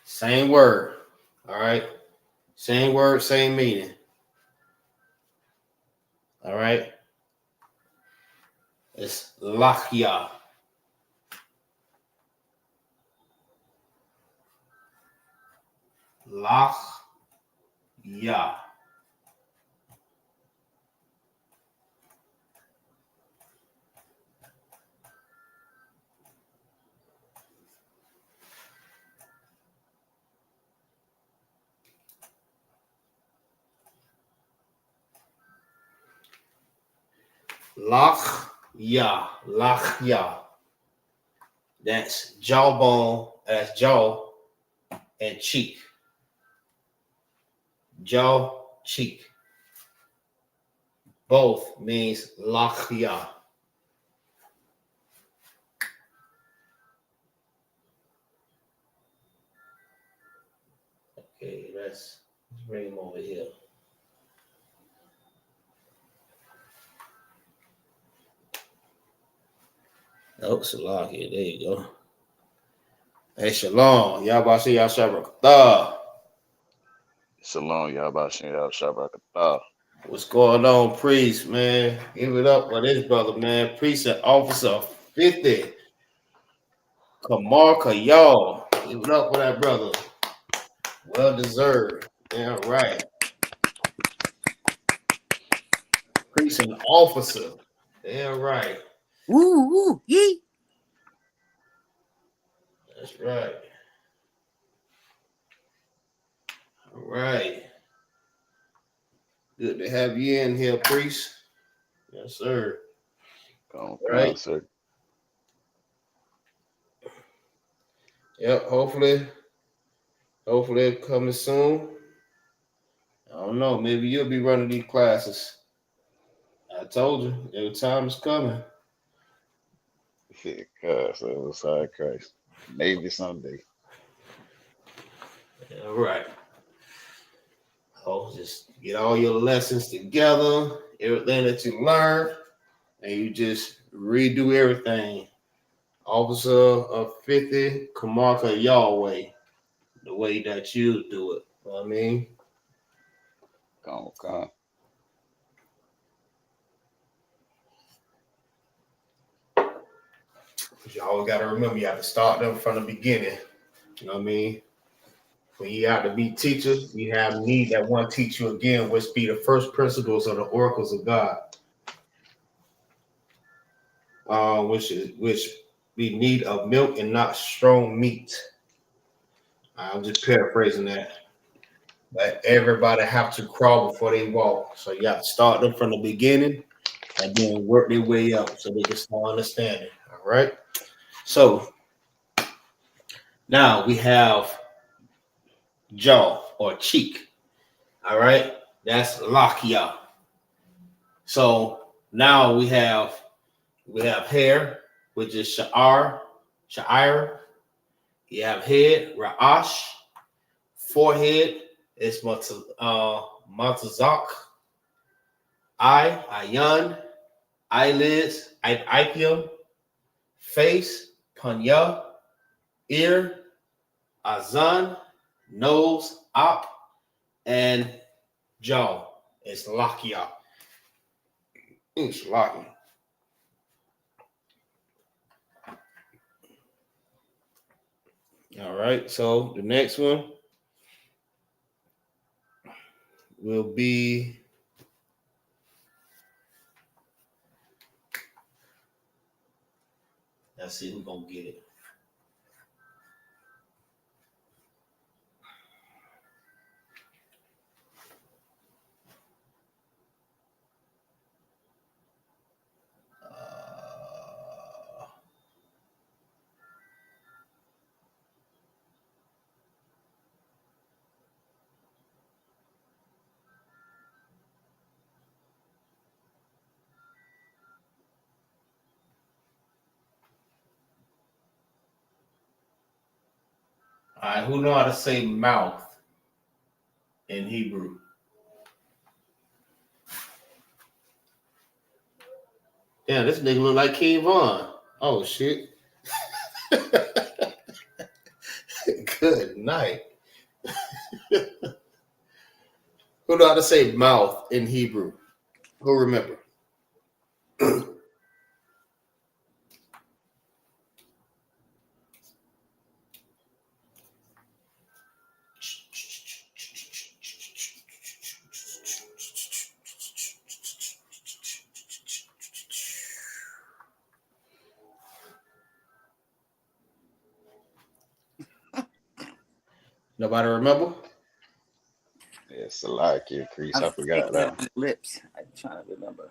Same word. All right. Same word, same meaning. All right. It's lachya. Lachya. Lachya. That's jawbone, that's jaw and cheek. Jaw, cheek. Both means lachya. Okay, let's bring him over here. Oh, Salah here. There you go. Hey, Shalom. Yabashir Yashabrakatah. Shalom, Yahbashin, Yahshabrakatah. What's going on, priest, man? Give it up for this brother, man. Priest and officer 50. Kamarka, y'all. Give it up for that brother. Well deserved. Damn right. Priest and officer. Damn right. Woo, yee. That's right. All right. Good to have you in here, priest. Yes, sir. Come Right. sir. Yep, hopefully coming soon. I don't know. Maybe you'll be running these classes. I told you, every time is coming. Yeah, cuz, it was side Christ. Maybe someday. All right. Oh, just get all your lessons together, everything that you learned, and you just redo everything. Officer of 50, Kamarka Yahweh, the way that you do it. You know what I mean? Come. You always got to remember, you have to start them from the beginning. You know what I mean? When you have to be teachers, you have need that one teach you again, which be the first principles of the oracles of God. Which we need of milk and not strong meat. I'm just paraphrasing that. But everybody have to crawl before they walk. So you have to start them from the beginning and then work their way up so they can start understanding. All right. So now we have jaw or cheek. All right. That's lakia. So now we have hair, which is sha'ir. You have head, ra'ash. Forehead is matazak. Eye, ayan. Eyelids, ipium. Face, panya. Ear, azan. Nose, ap. And jaw is lakia. It's lakia. All right, so the next one will be let's see who's gonna get it. All right, who know how to say mouth in Hebrew? Damn, this nigga look like King Von. Oh shit. Good night. Who know how to say mouth in Hebrew? Who remember? Nobody remember? Yeah, Salakia, Crease. I forgot that one. Lips. I'm trying to remember.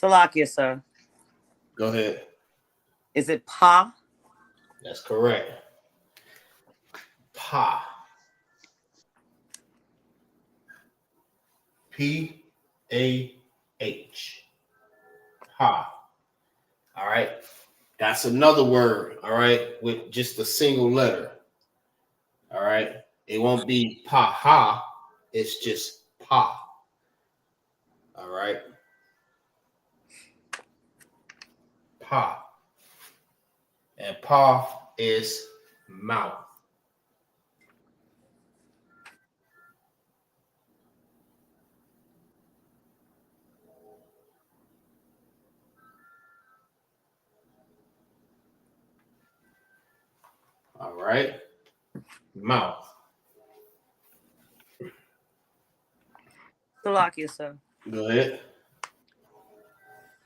Salakia, sir. Go ahead. Is it pa? That's correct. Pa. P-A-H. Pa. All right. That's another word, all right, with just a single letter. All right. It won't be pa-ha. It's just pa. All right. Pa. And pa is mouth. All right. Mouth. Salakia, sir. Go ahead.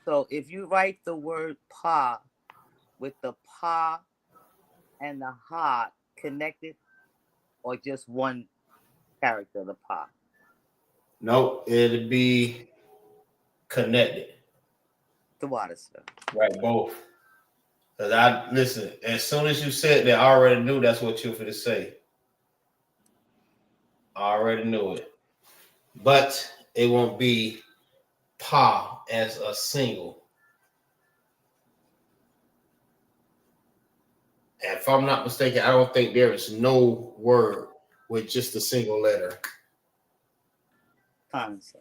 So if you write the word pa with the pa and the ha connected, or just one character, the pa? Nope, it'd be connected. The water, sir. Right, both. Because listen, as soon as you said that, I already knew that's what you were going to say. I already knew it. But it won't be pa as a single. And if I'm not mistaken, I don't think there is no word with just a single letter. Fine, sir.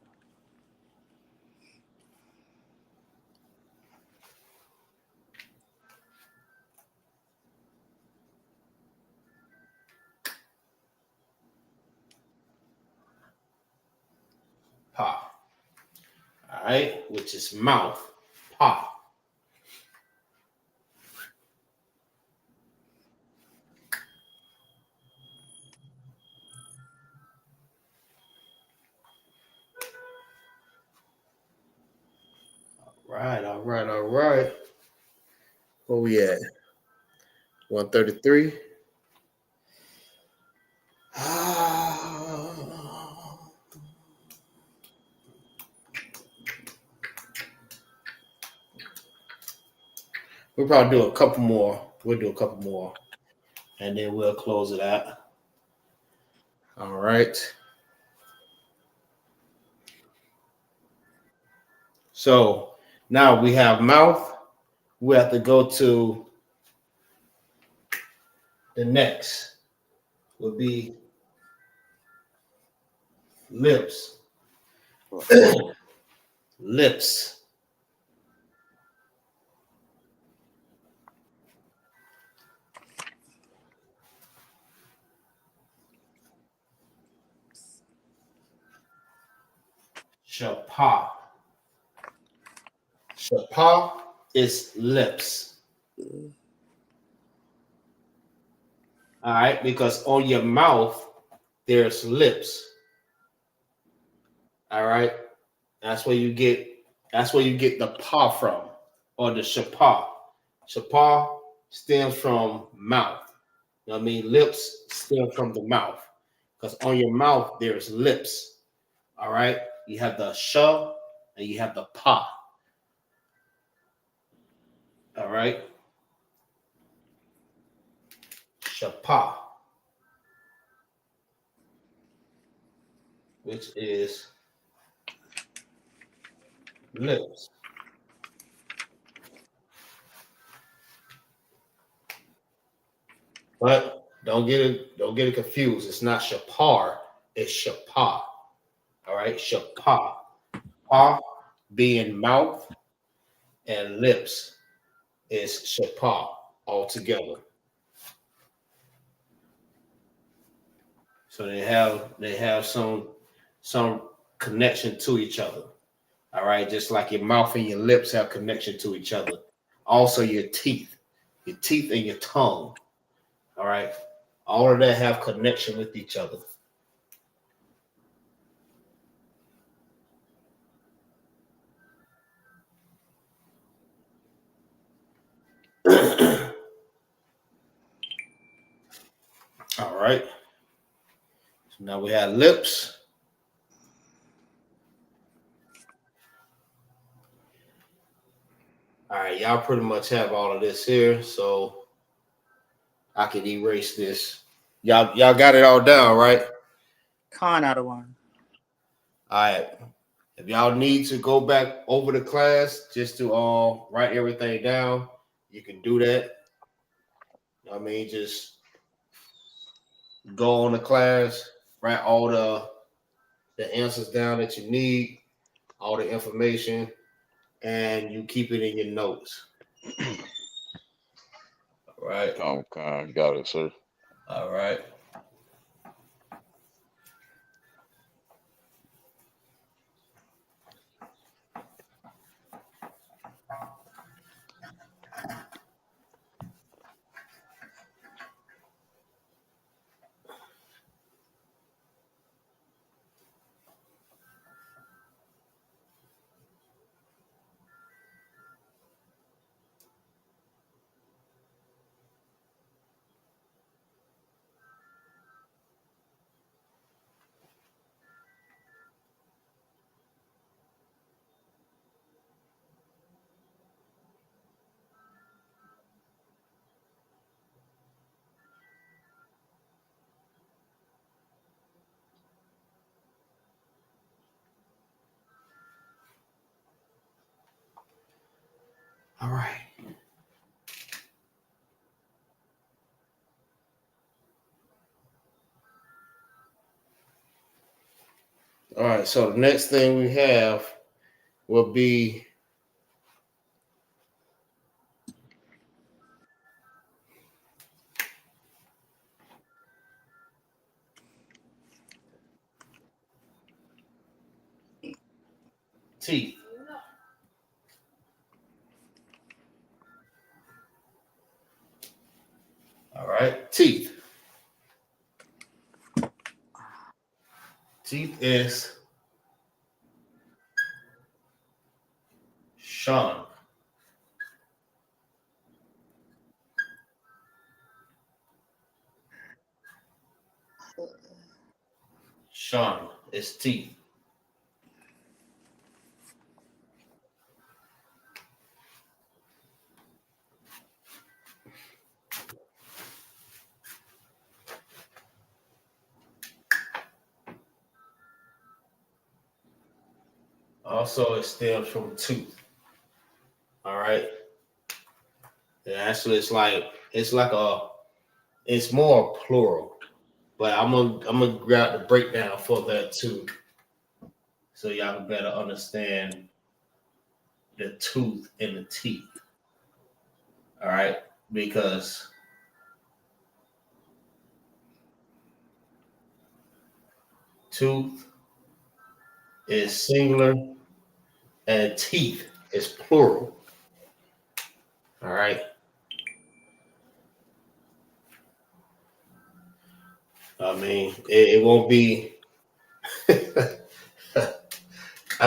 Pa. All right, which is mouth. Pa. All right. Where we at? 133. We'll probably do a couple more. We'll do a couple more, and then we'll close it out. All right. So now we have mouth. We have to go to the next. Would be lips. Lips. Shapa. Shapa is lips. All right, because on your mouth there's lips. All right, that's where you get the pa from, or the shapa. Shapa stems from mouth. You know what I mean? Lips stem from the mouth, because on your mouth there's lips. All right, you have the sha and you have the pa. All right, shapa, which is lips. But don't get it confused. It's not shapar, it's shapa. All right, shapa. Pa being mouth and lips is shapa altogether. So they have some connection to each other. All right, just like your mouth and your lips have connection to each other. Also your teeth and your tongue. All right, all of that have connection with each other. All right. So now we have lips. y'all pretty much have all of this here, so I can erase this. Y'all got it all down, right? Con out of one. All right. If y'all need to go back over the class just to write everything down, you can do that. I mean, just go on the class, write all the answers down that you need, all the information, and you keep it in your notes. All right. Okay, got it, sir. All right. All right. All right. So the next thing we have will be teeth. All right. Teeth. Teeth is Sean. Sean is teeth. Also, it stems from tooth. All right. And actually, it's more plural, but I'm gonna grab the breakdown for that too, so y'all can better understand the tooth and the teeth. All right, because tooth is singular and teeth is plural. All right. I mean, it won't be. I've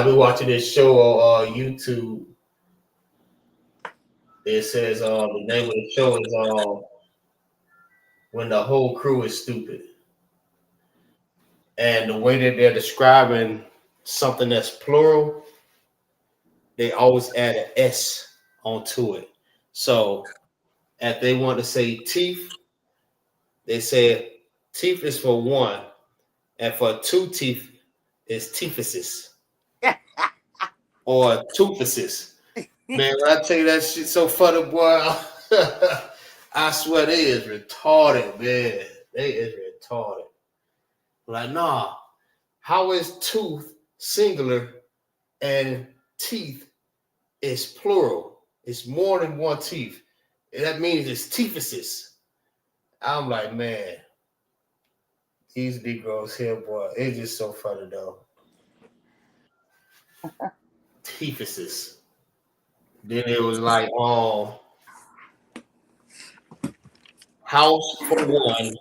been watching this show on YouTube. It says the name of the show is When the Whole Crew is Stupid. And the way that they're describing something that's plural, they always add an S onto it. So if they want to say teeth, they say teeth is for one, and for two teeth is teethuses or toothuses. Man, when I tell you that shit so funny, boy, I swear they is retarded, man. They is retarded. Like, nah, how is tooth singular and teeth is plural? It's more than one teeth. And that means it's teethuses. I'm like, man, these Negroes here, boy, it's just so funny, though. Teethuses. Then it was like, house for one,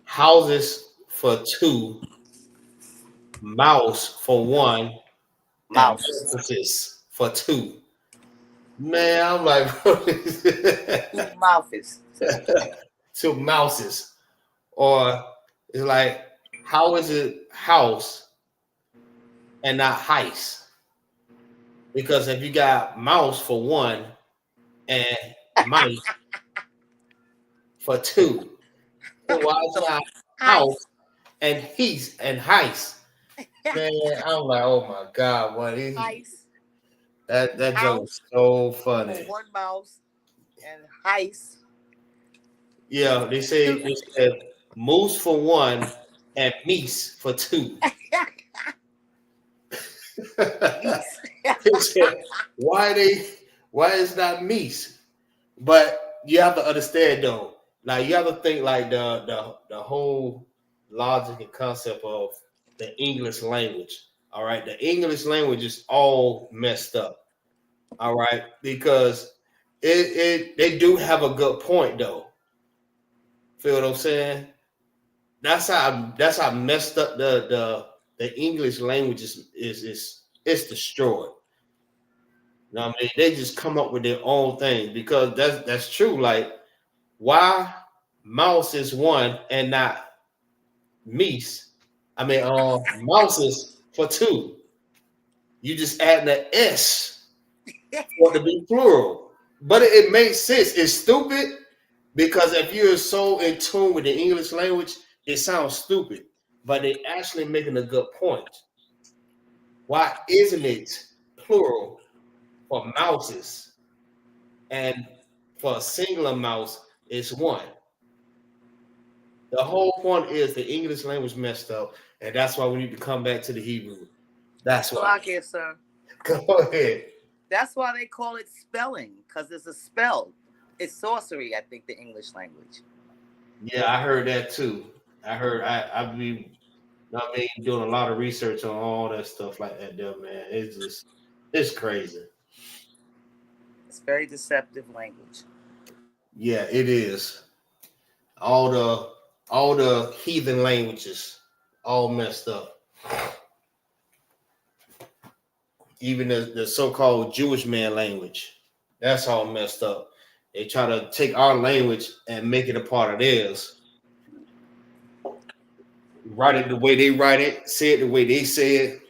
houses for two, mouse for one, and mouses for two. Man, I'm like, Two mouses. two mouses. Or it's like, how is it house and not heist? Because if you got mouse for one and mice for two, then why is not house and heist? Man, I'm like, oh my God, what is that joke is so funny. For one mouse and heist. Yeah, they said moose for one and meese for two. They said, why is not meese? But you have to understand though, like you have to think like the whole logic and concept of the English language. All right, the English language is all messed up. All right, because they do have a good point though. Feel what I'm saying? That's how messed up the English language is destroyed. You know what I mean? They just come up with their own thing because that's true. Like, why mouse is one and not meese? I mean, mouses for two. You just add the S for it to be plural. But it makes sense. It's stupid because if you're so in tune with the English language, it sounds stupid. But they're actually making a good point. Why isn't it plural for mouses? And for a singular mouse, it's one. The whole point is the English language messed up, and that's why we need to come back to the Hebrew. That's why. Block it, sir. Go ahead. That's why they call it spelling, because it's a spell. It's sorcery, I think, the English language. Yeah, I heard that too. I've been, doing a lot of research on all that stuff like that, there, man. It's crazy. It's very deceptive language. Yeah, it is. All the heathen languages, all messed up. Even the so-called Jewish man language, that's all messed up. They try to take our language and make it a part of theirs. Write it the way they write it, say it the way they say it.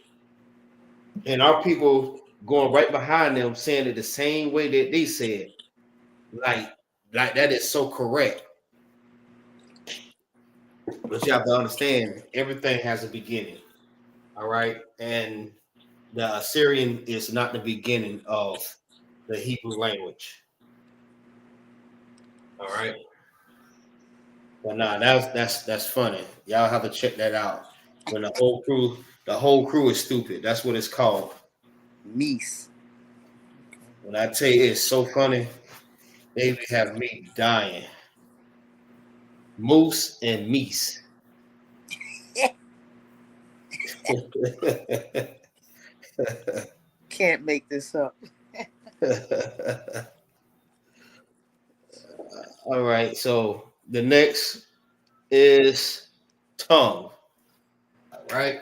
And our people going right behind them saying it the same way that they say it. Like that is so correct. But you have to understand, everything has a beginning. All right. And the Assyrian is not the beginning of the Hebrew language. All right. But nah, that's funny. Y'all have to check that out. When the whole crew is stupid. That's what it's called. Meese. When I tell you it's so funny, they have me dying. Moose and meese. Can't make this up. All right, so the next is tongue. All right.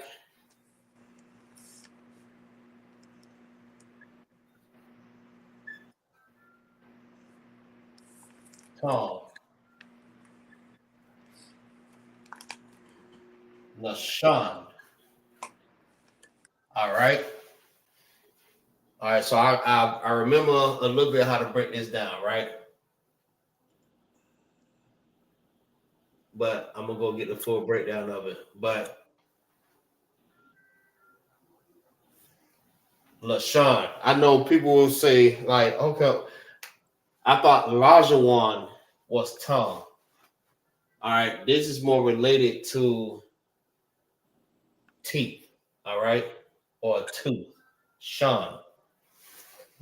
Tongue. Lashawan. All right. All right, so I remember a little bit how to break this down, right? But I'm gonna go get the full breakdown of it. But Lashawan, I know people will say, like, okay, I thought Lashawan was tongue. All right, this is more related to teeth, all right, or tooth, Sean,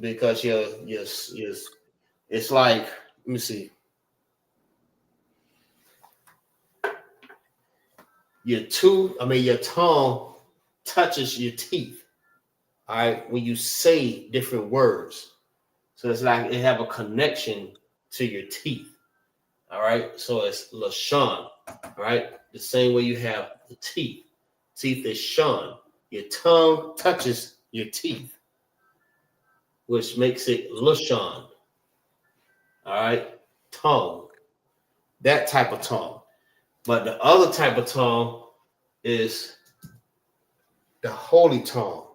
because it's like, let me see, your tongue touches your teeth, all right, when you say different words, so it's like it have a connection to your teeth, all right, so it's Lashawan, all right, the same way you have the teeth. Teeth is shun. Your tongue touches your teeth, which makes it Lashawan. All right, tongue. That type of tongue. But the other type of tongue is the holy tongue.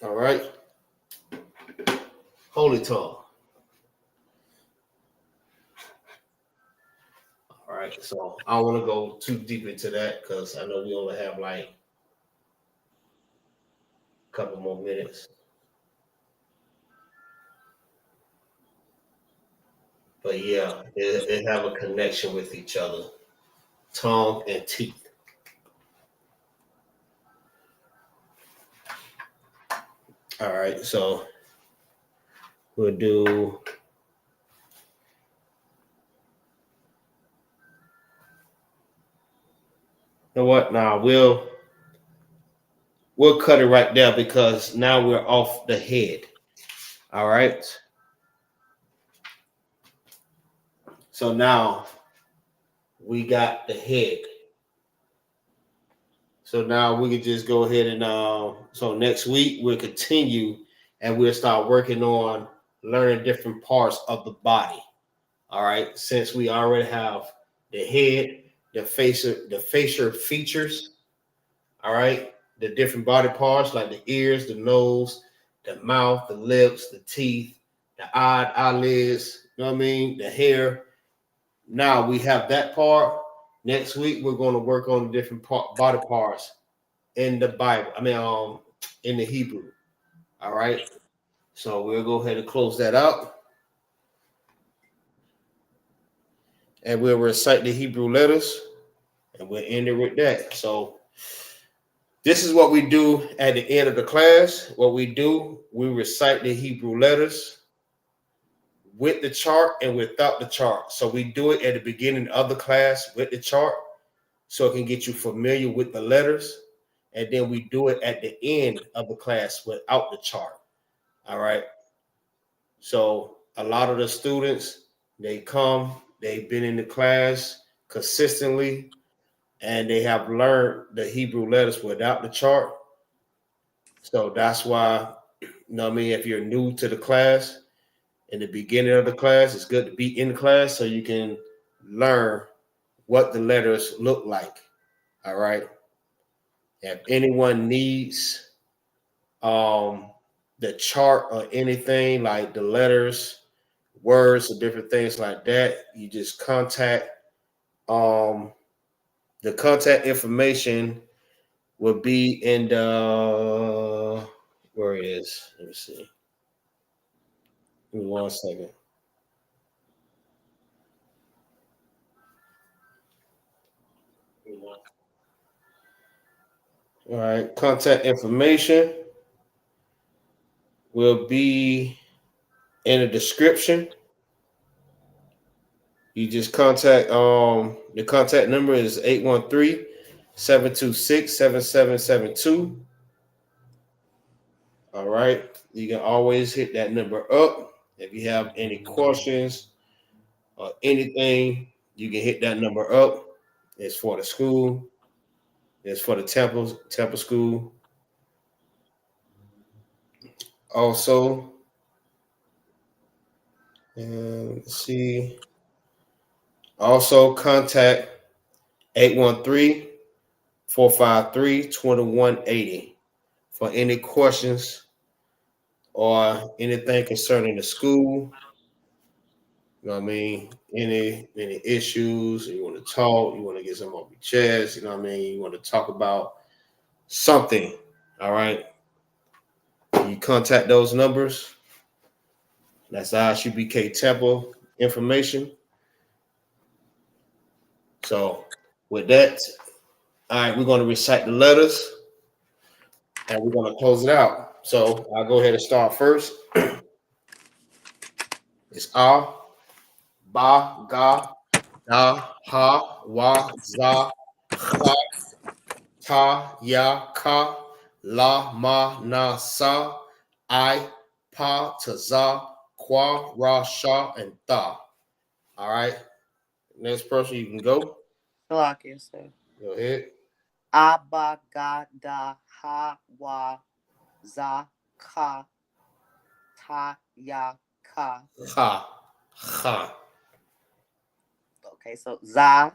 All right. Holy tongue. All right. So I don't want to go too deep into that because I know we only have like a couple more minutes. But yeah, it have a connection with each other. Tongue and teeth. All right, so we'll do you know what? Now we'll cut it right there because now we're off the head. All right. So now we got the head. So now we can just go ahead and so next week we'll continue and we'll start working on learning different parts of the body. All right, since we already have the head, the facial features, all right, the different body parts like the ears, the nose, the mouth, the lips, the teeth, the eyelids, you know what I mean, the hair. Now we have that part. Next week we're going to work on the different body parts in the Bible. In the Hebrew. All right. So we'll go ahead and close that out. And we'll recite the Hebrew letters. And we'll end it with that. So this is what we do at the end of the class. What we do, we recite the Hebrew letters with the chart and without the chart. So we do it at the beginning of the class with the chart so it can get you familiar with the letters. And then we do it at the end of the class without the chart. All right. So a lot of the students, they've been in the class consistently, and they have learned the Hebrew letters without the chart. So that's why, you know what I mean, if you're new to the class, in the beginning of the class, it's good to be in class so you can learn what the letters look like. All right. If anyone needs the chart or anything like the letters, words, or different things like that, you just contact the contact information will be in the where it is. Let me see. Give me 1 second. All right, contact information will be in the description. You just contact the contact number is 813-726-7772. All right. You can always hit that number up. If you have any questions or anything, you can hit that number up. It's for the school. It's for the Tampa school. Also, let's see. Also contact 813-453-2180 for any questions or anything concerning the school. You know what I mean? Any issues, you want to talk, you want to get something off your chest, you know what I mean? You want to talk about something, all right? You contact those numbers. That's ISUBK Temple information. So with that, all right, we're going to recite the letters and we're going to close it out. So I'll go ahead and start first. It's A, Ba, Ga, Da, Ha, Wa, Za, Cha, Ta, Ya, Ka, La, Ma, Na, Sa, I, Pa, Ta, Za, Kwa, Ra, Sha, and Tha. All right. Next person, you can go. Salakia, sir. Go ahead. Abba, ga, da, ha, wa, za, ka, ta, ya, ka. Ha, ha. Okay, so za,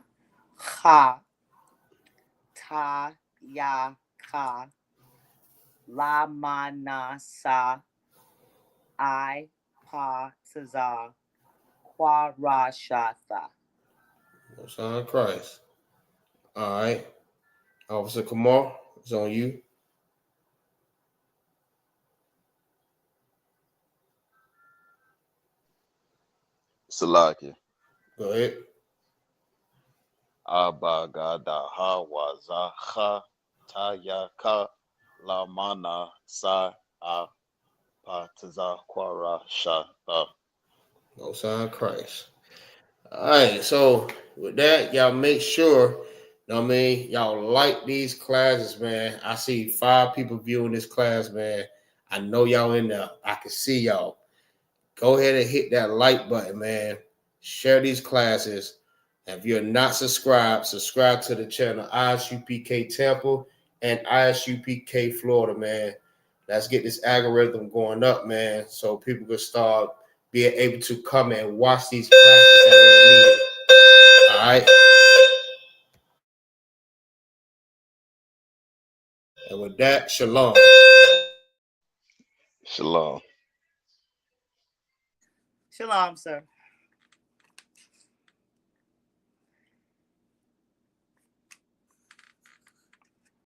ha, ta, ya, ka, La mana sa I pa taza kwarashata. Most High in Christ. All right. Officer Kamal, it's on you. Salaki. Go ahead. Abagadaha wazaha tayaka lamana sa apataza kwara shata. Most High in Christ. All right. So with that, y'all make sure, you know what I mean, y'all like these classes, man. I see 5 people viewing this class, man. I know y'all in there. I can see y'all. Go ahead and hit that like button, man. Share these classes. If you're not subscribed, subscribe to the channel ISUPK Tampa and ISUPK Florida, man. Let's get this algorithm going up, man, so people can start being able to come and watch these classes that are needed. All right. And with that, shalom. Shalom. Shalom, sir.